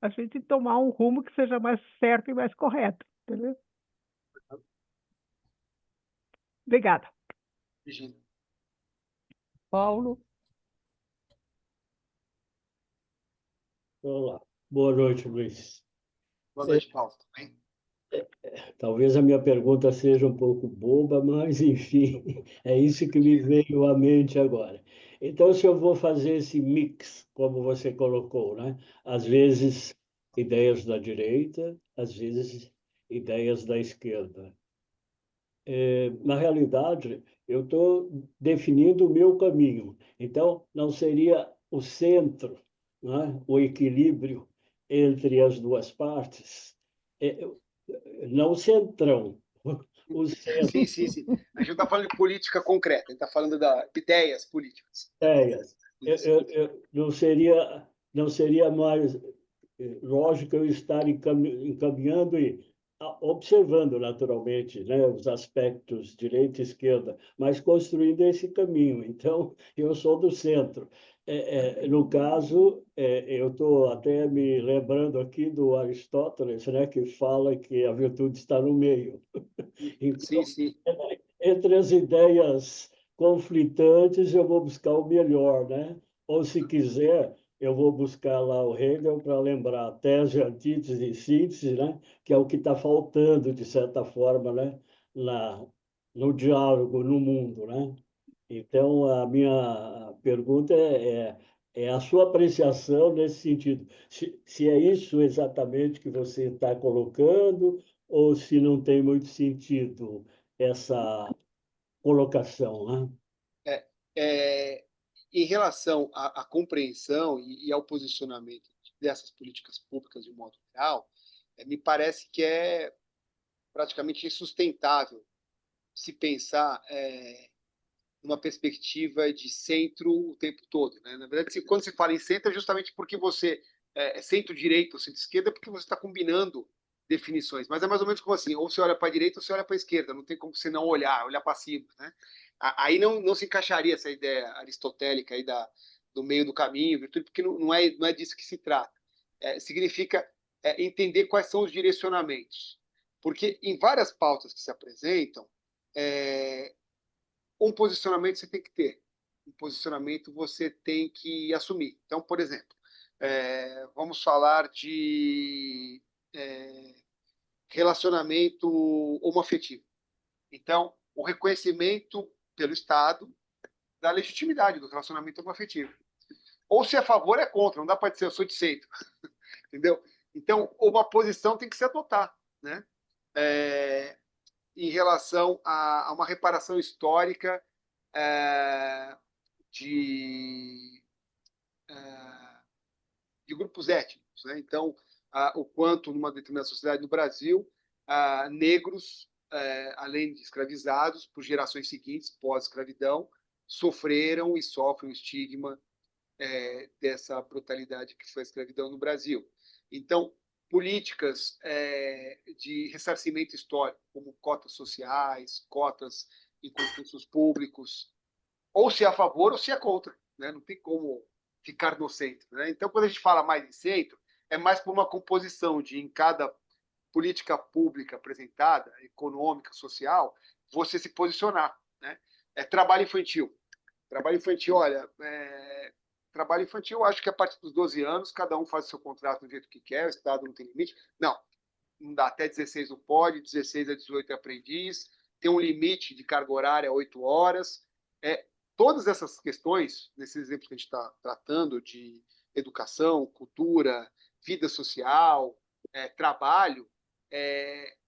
a gente tomar um rumo que seja mais certo e mais correto, entendeu? Obrigada. Virginia. Paulo, Olá, boa noite, Luiz. Boa noite, Paulo. Tudo bem? Talvez a minha pergunta seja um pouco boba, mas enfim, é isso que me veio à mente agora. Então, se eu vou fazer esse mix, como você colocou, né? Às vezes ideias da direita, às vezes ideias da esquerda. Na realidade, eu estou definindo o meu caminho. Então, não seria o centro, né? O equilíbrio entre as duas partes. É, não o centrão, o centro, Sim, sim, sim. A gente não está falando de política concreta, a gente está falando de ideias políticas. ideias. Isso. Não seria mais lógico eu estar encaminhando e observando naturalmente, né, os aspectos direita e esquerda, mas construindo esse caminho. Então, eu sou do centro. No caso, eu estou até me lembrando aqui do Aristóteles, né, que fala que a virtude está no meio. Sim, Então, sim. entre as ideias conflitantes, eu vou buscar o melhor, né? Ou, se quiser, eu vou buscar lá o Hegel para lembrar tese, antítese e síntese, né? Que é o que está faltando, de certa forma, né? No diálogo, no mundo, né? Então, a minha pergunta é a sua apreciação nesse sentido. Se é isso exatamente que você está colocando, ou se não tem muito sentido essa colocação, né? É, é, em relação à compreensão e ao posicionamento dessas políticas públicas de um modo geral, me parece que é praticamente insustentável se pensar numa perspectiva de centro o tempo todo, né? Na verdade, quando se fala em centro, é justamente porque você é centro-direita ou centro-esquerda, porque você está combinando definições. Mas é mais ou menos como assim: ou você olha para a direita ou você olha para a esquerda. Não tem como você não olhar para cima, né? Aí não se encaixaria essa ideia aristotélica aí do meio do caminho, virtude, porque não é disso que se trata. Significa entender quais são os direcionamentos. Porque em várias pautas que se apresentam, um posicionamento você tem que ter. Um posicionamento você tem que assumir. Então, por exemplo, vamos falar de relacionamento homoafetivo. Então, o reconhecimento pelo Estado da legitimidade do relacionamento homoafetivo. Ou se é a favor, é contra. Não dá para dizer eu sou de centro. Entendeu? Então, uma posição tem que se adotar, né? Em relação a uma reparação histórica de grupos étnicos, né? Então, o quanto numa determinada sociedade no Brasil, negros, além de escravizados, por gerações seguintes, pós-escravidão, sofreram e sofrem o estigma dessa brutalidade que foi a escravidão no Brasil. Então, políticas de ressarcimento histórico, como cotas sociais, cotas em concursos públicos, ou se é a favor ou se é contra, né? Não tem como ficar no centro, né? Então, quando a gente fala mais em centro, é mais por uma composição de, em cada política pública apresentada, econômica, social, você se posicionar, né? Trabalho infantil. Trabalho infantil, olha, trabalho infantil, acho que a partir dos 12 anos, cada um faz o seu contrato do jeito que quer, o Estado não tem limite. Não dá, até 16 não pode, 16 a 18 é aprendiz, tem um limite de carga horária, 8 horas. Todas essas questões, nesses exemplos que a gente está tratando, de educação, cultura, vida social, trabalho,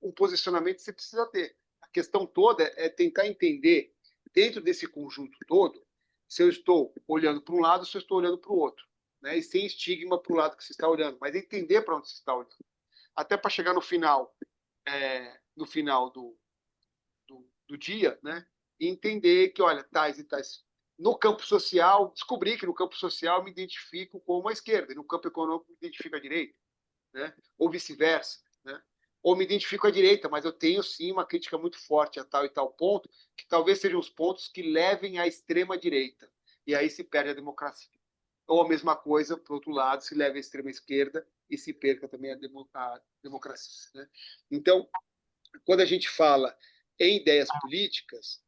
um posicionamento você precisa ter. A questão toda é tentar entender, dentro desse conjunto todo, se eu estou olhando para um lado, se eu estou olhando para o outro, né? E sem estigma para o lado que você está olhando, mas entender para onde você está olhando. Até para chegar no final do dia, né? E entender que, olha, tais e tais. No campo social, descobri que no campo social eu me identifico como a esquerda, e no campo econômico eu me identifico à direita, né? Ou vice-versa, né? Ou me identifico à direita, mas eu tenho sim uma crítica muito forte a tal e tal ponto, que talvez sejam os pontos que levem à extrema-direita, e aí se perde a democracia. Ou a mesma coisa, por outro lado, se leva à extrema-esquerda e se perca também a democracia, né? Então, quando a gente fala em ideias políticas,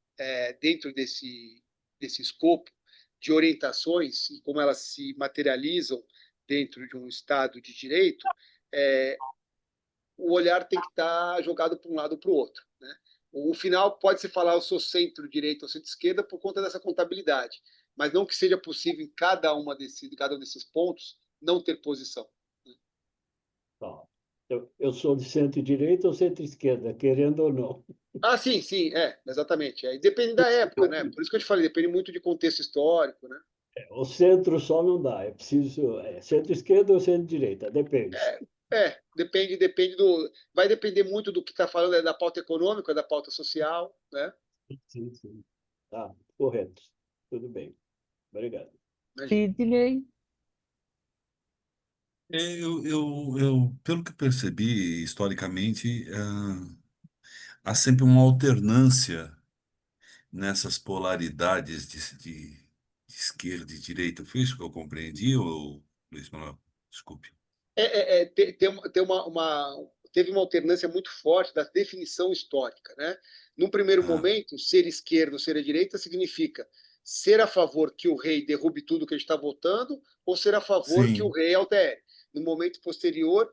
dentro desse escopo de orientações e como elas se materializam dentro de um Estado de direito, o olhar tem que estar jogado para um lado ou para o outro, né? O final pode-se falar eu sou centro-direita ou centro-esquerda por conta dessa contabilidade, mas não que seja possível em cada um desses pontos não ter posição. Tá. Eu sou de centro-direita ou centro-esquerda, querendo ou não. Sim, sim, exatamente. Depende da época, né? Por isso que eu te falei, depende muito de contexto histórico, né? O centro só não dá, é preciso centro-esquerda ou centro-direita, depende. Depende do. Vai depender muito do que está falando, da pauta econômica, da pauta social, né? Sim, sim. Tá, correto. Tudo bem. Obrigado. Sidney? Pelo que percebi, historicamente, há sempre uma alternância nessas polaridades de esquerda e direita. Foi isso que eu compreendi, ou Luiz Manuel? Desculpe. Teve uma alternância muito forte da definição histórica, né? Num primeiro momento, ser esquerda ou ser a direita significa ser a favor que o rei derrube tudo que a gente está votando ou ser a favor que o rei altere. No momento posterior,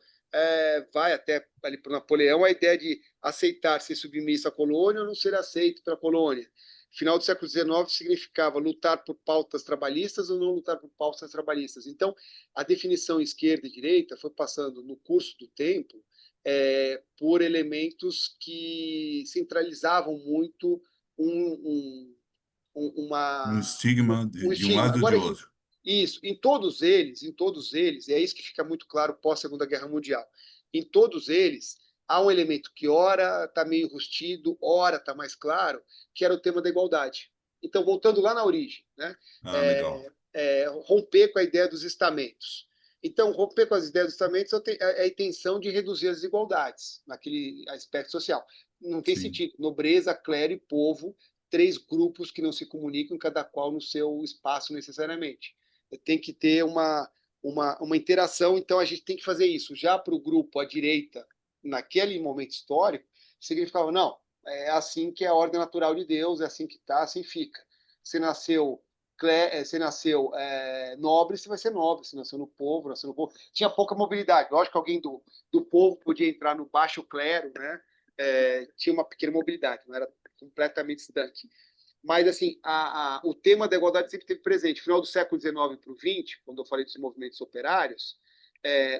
vai até ali para Napoleão a ideia de aceitar ser submisso à colônia ou não ser aceito pela colônia. Final do século XIX significava lutar por pautas trabalhistas ou não lutar por pautas trabalhistas. Então, a definição esquerda e direita foi passando no curso do tempo por elementos que centralizavam muito um estigma de um estigma. lado e de Agora, outro. Isso, em todos eles, e é isso que fica muito claro pós-Segunda Guerra Mundial, em todos eles há um elemento que ora está meio enrustido, ora está mais claro, que era o tema da igualdade. Então, voltando lá na origem, né? Legal. Romper com a ideia dos estamentos. Então, romper com as ideias dos estamentos é a intenção de reduzir as desigualdades naquele aspecto social. Não tem sentido. Nobreza, clero e povo, 3 grupos que não se comunicam, cada qual no seu espaço necessariamente. Tem que ter uma interação, então a gente tem que fazer isso. Já para o grupo à direita, naquele momento histórico, significava, não, é assim que é a ordem natural de Deus, é assim que está, assim fica. Você nasceu, nobre, você vai ser nobre. Você nasceu no povo, nasceu no povo. Tinha pouca mobilidade. Lógico que alguém do povo podia entrar no baixo clero, né? Tinha uma pequena mobilidade, não era completamente estanque. Mas, assim, o tema da igualdade sempre esteve presente. No final do século XIX para o XX, quando eu falei dos movimentos operários,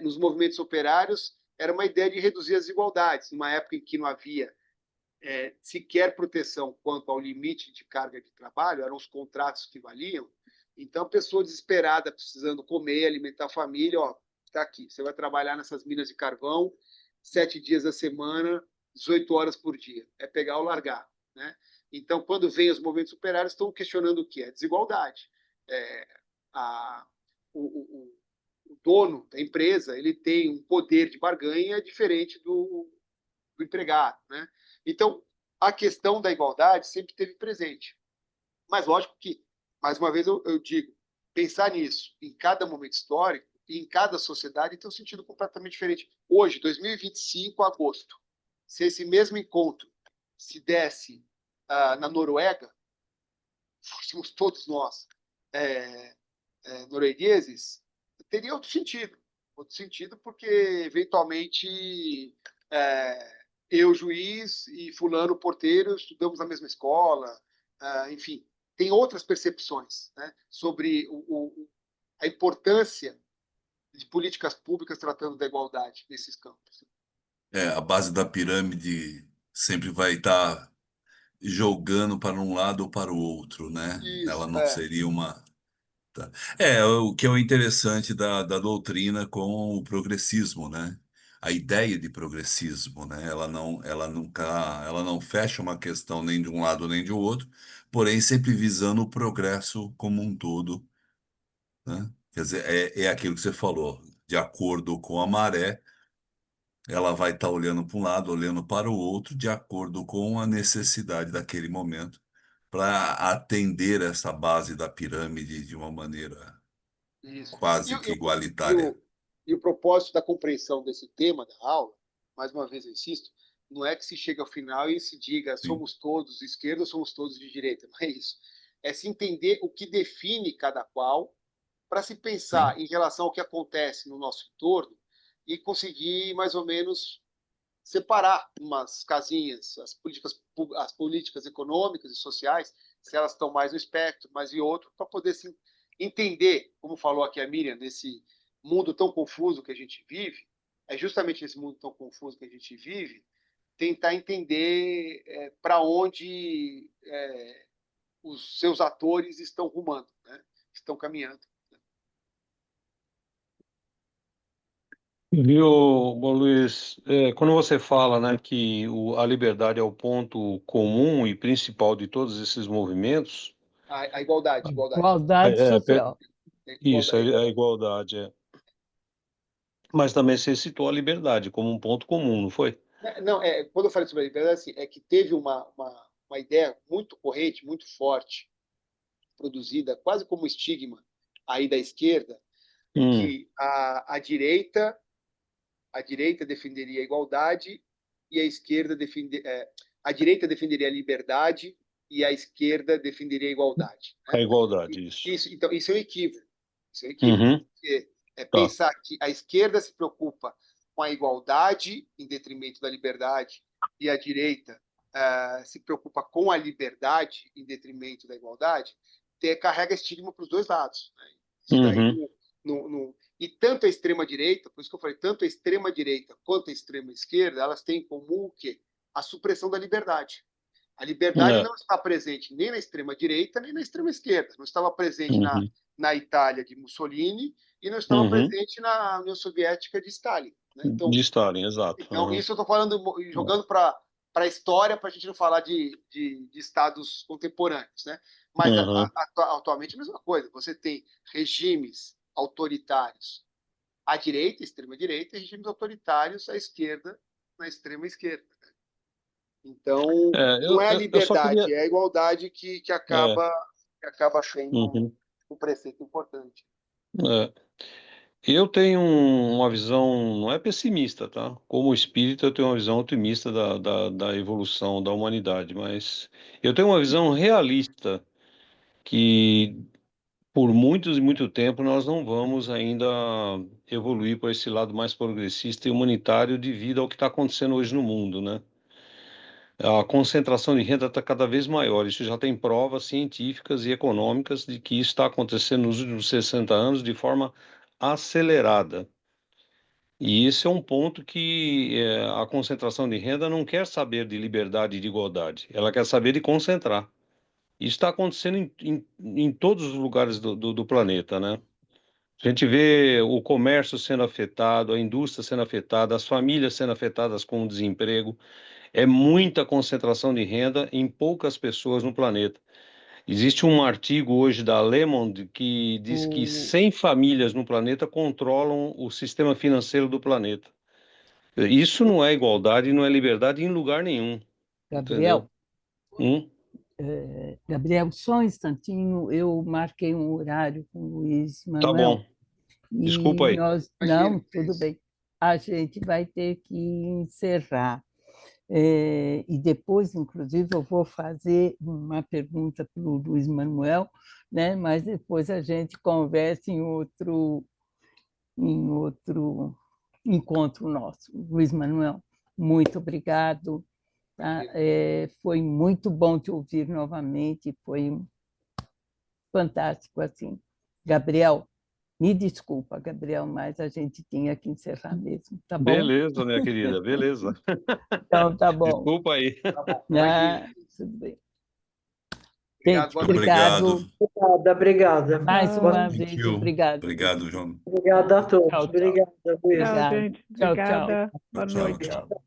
nos movimentos operários era uma ideia de reduzir as desigualdades, numa época em que não havia sequer proteção quanto ao limite de carga de trabalho, eram os contratos que valiam. Então, a pessoa desesperada, precisando comer, alimentar a família, está aqui, você vai trabalhar nessas minas de carvão 7 dias a semana, 18 horas por dia. É pegar ou largar, né? Então, quando vem os movimentos operários, estão questionando o que é desigualdade. A, o, o dono da empresa ele tem um poder de barganha diferente do empregado, né? Então, a questão da igualdade sempre esteve presente. Mas, lógico que, mais uma vez, eu digo, pensar nisso em cada momento histórico e em cada sociedade tem um sentido completamente diferente. Hoje, 2025, agosto, se esse mesmo encontro se desse na Noruega, fôssemos todos nós noruegueses, teria outro sentido. Outro sentido porque, eventualmente, eu, juiz, e fulano, porteiro, estudamos na mesma escola, enfim, tem outras percepções, né, sobre a importância de políticas públicas tratando da igualdade nesses campos. A base da pirâmide sempre vai estar jogando para um lado ou para o outro, né? Ela Isso, não seria uma. Tá. O que é o interessante da doutrina com o progressismo, né? A ideia de progressismo, né? Ela nunca, ela não fecha uma questão nem de um lado nem de outro, porém sempre visando o progresso como um todo, né? Quer dizer, é aquilo que você falou, de acordo com a maré, ela vai estar olhando para um lado, olhando para o outro, de acordo com a necessidade daquele momento, para atender essa base da pirâmide de uma maneira Isso. quase que E igualitária. o propósito da compreensão desse tema da aula, mais uma vez eu insisto, não é que se chega ao final e se diga Sim, somos todos de esquerda ou somos todos de direita, não é isso. É se entender o que define cada qual para se sim. pensar em relação ao que acontece no nosso entorno e conseguir mais ou menos separar umas casinhas, as políticas econômicas e sociais, se elas estão mais no espectro, mais em outro, para poder se entender, como falou aqui a Miriam, nesse mundo tão confuso que a gente vive, é justamente nesse mundo tão confuso que a gente vive, tentar entender para onde os seus atores estão rumando, né? Estão caminhando. Viu, bom, Luiz, quando você fala, né, que a liberdade é o ponto comum e principal de todos esses movimentos, A igualdade, igualdade, Igualdade é, social. isso, igualdade. a igualdade, mas também você citou a liberdade como um ponto comum, não foi? Não, quando eu falei sobre a liberdade, assim, é que teve uma ideia muito corrente, muito forte, produzida quase como estigma aí da esquerda, em Hum, que a direita defenderia a igualdade e a direita defenderia a liberdade e a esquerda defenderia a igualdade, a né? igualdade, isso. Então, isso é um equívoco. Isso é um equívoco. Uhum, Porque tá. pensar que a esquerda se preocupa com a igualdade em detrimento da liberdade e a direita se preocupa com a liberdade em detrimento da igualdade, carrega estigma para os dois lados, né? Isso daí Uhum, e tanto a extrema-direita, por isso que eu falei, tanto a extrema-direita quanto a extrema-esquerda, elas têm em comum o quê? A supressão da liberdade. A liberdade é, não está presente nem na extrema-direita, nem na extrema-esquerda. Não estava presente uhum, na Itália de Mussolini e não estava uhum, presente na União Soviética de Stalin, né? de Stalin, exato. Então, Uhum, isso eu estou falando, jogando para a história, para a gente não falar de estados contemporâneos, né? Mas uhum, atualmente é a mesma coisa. Você tem regimes autoritários à direita, extrema-direita, e regimes autoritários à esquerda, na extrema-esquerda. Então, não é a eu só queria. liberdade, é a igualdade que É, acaba sendo uhum, um preceito importante. é. Eu tenho uma visão, não é pessimista, tá? Como espírita, eu tenho uma visão otimista da evolução da humanidade, mas eu tenho uma visão realista que por muitos e muito tempo nós não vamos ainda evoluir para esse lado mais progressista e humanitário devido ao que está acontecendo hoje no mundo, né? A concentração de renda está cada vez maior. Isso já tem provas científicas e econômicas de que isso está acontecendo nos últimos 60 anos de forma acelerada. E esse é um ponto que a concentração de renda não quer saber de liberdade e de igualdade, ela quer saber de concentrar. Isso está acontecendo em todos os lugares do planeta, né? A gente vê o comércio sendo afetado, a indústria sendo afetada, as famílias sendo afetadas com o desemprego. É muita concentração de renda em poucas pessoas no planeta. Existe um artigo hoje da Le Monde que diz que O 100 famílias no planeta controlam o sistema financeiro do planeta. Isso não é igualdade, não é liberdade em lugar nenhum, entendeu? Gabriel, Hum? Gabriel, só um instantinho, eu marquei um horário com o Luiz Tá Manuel bom, desculpa e aí. nós, Imagina, não, tudo bem, a gente vai ter que encerrar. E depois, inclusive, eu vou fazer uma pergunta para o Luiz Manuel, né? Mas depois a gente conversa em outro encontro nosso. Luiz Manuel, muito obrigado. Tá? Foi muito bom te ouvir novamente, foi fantástico assim. Gabriel, me desculpa, Gabriel, mas a gente tinha que encerrar mesmo, tá bom? Beleza, minha querida, beleza. Então, tá bom. Desculpa aí. tá bom, imagina. Ah, tudo bem. Obrigado, Gente, boa noite. Obrigado. obrigado Obrigada, obrigada. mais Boa uma noite. Thank vez, you. obrigado. Obrigado, João. Obrigada a todos. Tchau, tchau. Obrigada, Luiz. Tchau, Obrigado. gente. Tchau, tchau. Obrigada. Boa Tchau, noite. tchau.